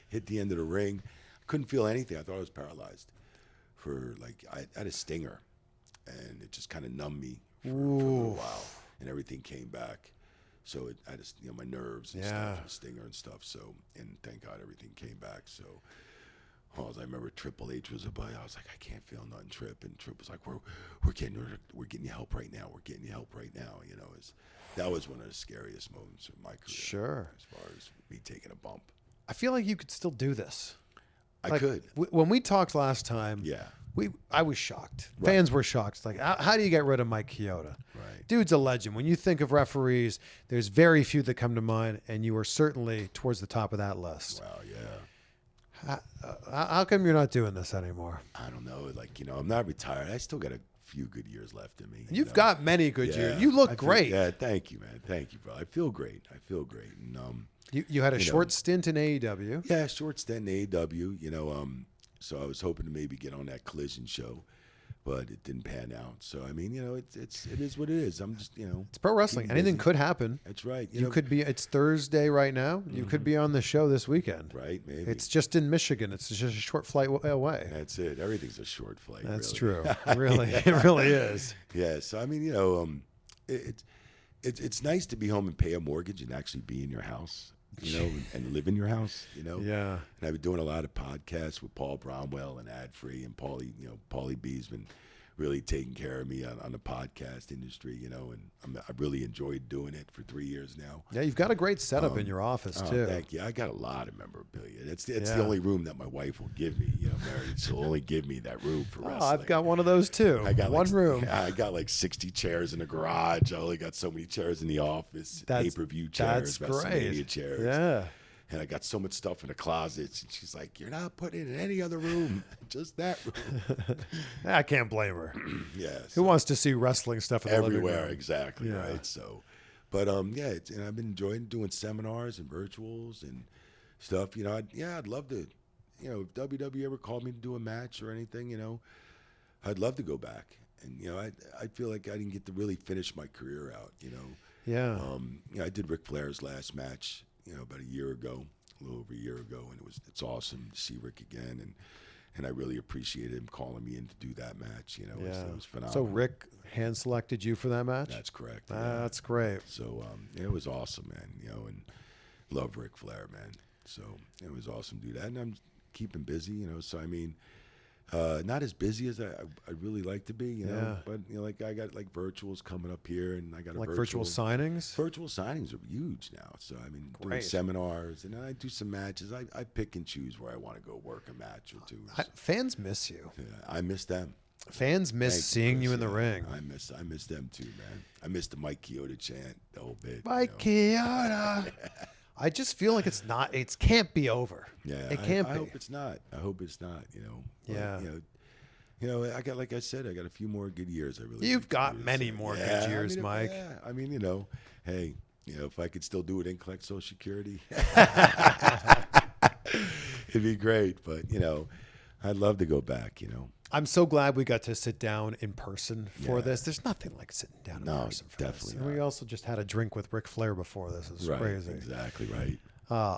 Speaker 1: hit the end of the ring. I couldn't feel anything. I thought I was paralyzed. I had a stinger, and it just kind of numbed me for a little while, and everything came back. So I just, my nerves and stuff, and stinger and stuff. So, and thank God everything came back. So, I remember Triple H was about. I was like, I can't feel nothing, Trip. And Trip was like, we're getting you help right now. We're getting you help right now. That was one of the scariest moments of my career.
Speaker 2: Sure.
Speaker 1: As far as me taking a bump.
Speaker 2: I feel like you could still do this.
Speaker 1: I could.
Speaker 2: When we talked last time, I was shocked. Right. Fans were shocked. Like, how do you get rid of Mike Chioda?
Speaker 1: Right.
Speaker 2: Dude's a legend. When you think of referees, there's very few that come to mind, and you are certainly towards the top of that list.
Speaker 1: Wow, yeah.
Speaker 2: How come you're not doing this anymore?
Speaker 1: I don't know. I'm not retired. I still got a few good years left in me.
Speaker 2: You've got many good years. You look great.
Speaker 1: Yeah, thank you, man. Thank you, bro. I feel great. And,
Speaker 2: you had a short stint in AEW.
Speaker 1: Yeah, short stint in AEW. So I was hoping to maybe get on that Collision show, but it didn't pan out. So it is what it is. I'm just
Speaker 2: it's pro wrestling. Anything could happen.
Speaker 1: That's right.
Speaker 2: You could be. It's Thursday right now. You could be on the show this weekend.
Speaker 1: Right, maybe.
Speaker 2: It's just in Michigan. It's just a short flight away.
Speaker 1: That's it. Everything's a short flight.
Speaker 2: That's
Speaker 1: really.
Speaker 2: true. It really is.
Speaker 1: Yeah. So it's nice to be home and pay a mortgage and actually be in your house. And live in your house,
Speaker 2: Yeah.
Speaker 1: And I've been doing a lot of podcasts with Paul Bromwell and Ad Free, and Paulie B's been really taking care of me on the podcast industry, and I've really enjoyed doing it for 3 years now.
Speaker 2: Yeah, you've got a great setup in your office too.
Speaker 1: Thank you. I got a lot of memorabilia. It's the only room that my wife will give me. Mary, she'll only give me that room for wrestling.
Speaker 2: I've got one of those too. I got one room.
Speaker 1: I got like 60 chairs in the garage. I only got so many chairs in the office. Pay-per-view chairs,
Speaker 2: that's
Speaker 1: WrestleMania
Speaker 2: great.
Speaker 1: chairs.
Speaker 2: Yeah.
Speaker 1: And I got so much stuff in the closets. And she's like, you're not putting it in any other room, just that room.
Speaker 2: I can't blame her.
Speaker 1: Yeah.
Speaker 2: Who wants to see wrestling stuff in the living
Speaker 1: everywhere?
Speaker 2: room?
Speaker 1: Exactly. Yeah. Right. So, but and I've been enjoying doing seminars and virtuals and stuff. I'd love to, if WWE ever called me to do a match or anything, I'd love to go back. And I feel like I didn't get to really finish my career out.
Speaker 2: Yeah.
Speaker 1: I did Ric Flair's last match, about a year ago, a little over a year ago, and it's awesome to see Rick again, and I really appreciated him calling me in to do that match. It was phenomenal.
Speaker 2: So Rick hand selected you for that match?
Speaker 1: That's correct.
Speaker 2: That's great.
Speaker 1: So it was awesome, man. And love Ric Flair, man. So it was awesome to do that, and I'm keeping busy. So I mean. Not as busy as I'd really like to be, but like I got like virtuals coming up here, and I got a
Speaker 2: virtual signings.
Speaker 1: Virtual signings are huge now. So I mean, doing seminars, and I do some matches. I pick and choose where I want to go work a match or two.
Speaker 2: Fans miss you.
Speaker 1: Yeah, I miss them.
Speaker 2: Fans miss seeing you in the ring.
Speaker 1: I miss them too, man. I miss the Mike Chioda chant, the whole bit.
Speaker 2: Mike Chioda. I just feel like it can't be over.
Speaker 1: Yeah,
Speaker 2: it can't be.
Speaker 1: I hope it's not.
Speaker 2: Yeah.
Speaker 1: I got, like I said, I got a few more good years.
Speaker 2: You've got many more good years, Mike.
Speaker 1: Yeah, I mean, hey, if I could still do it and collect Social Security, it'd be great. But I'd love to go back.
Speaker 2: I'm so glad we got to sit down in person for this. There's nothing like sitting down in person for
Speaker 1: definitely
Speaker 2: this. And we also just had a drink with Ric Flair before this. It's crazy.
Speaker 1: Exactly right.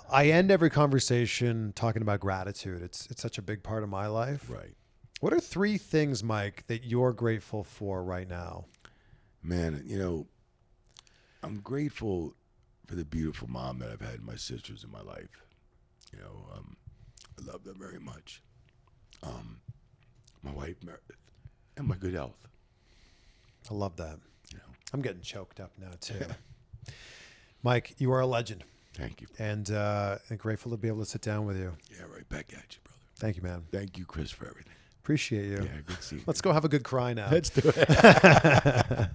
Speaker 2: I end every conversation talking about gratitude. It's such a big part of my life.
Speaker 1: Right.
Speaker 2: What are 3 things, Mike, that you're grateful for right now?
Speaker 1: Man, I'm grateful for the beautiful mom that I've had, my sisters in my life. I love them very much. My wife, Meredith, and my good health.
Speaker 2: I love that. I'm getting choked up now, too. Mike, you are a legend.
Speaker 1: Thank you.
Speaker 2: And grateful to be able to sit down with you.
Speaker 1: Yeah, right back at you, brother.
Speaker 2: Thank you, man.
Speaker 1: Thank you, Chris, for everything.
Speaker 2: Appreciate you.
Speaker 1: Yeah, good seeing you.
Speaker 2: Let's go have a good cry now.
Speaker 1: Let's do it.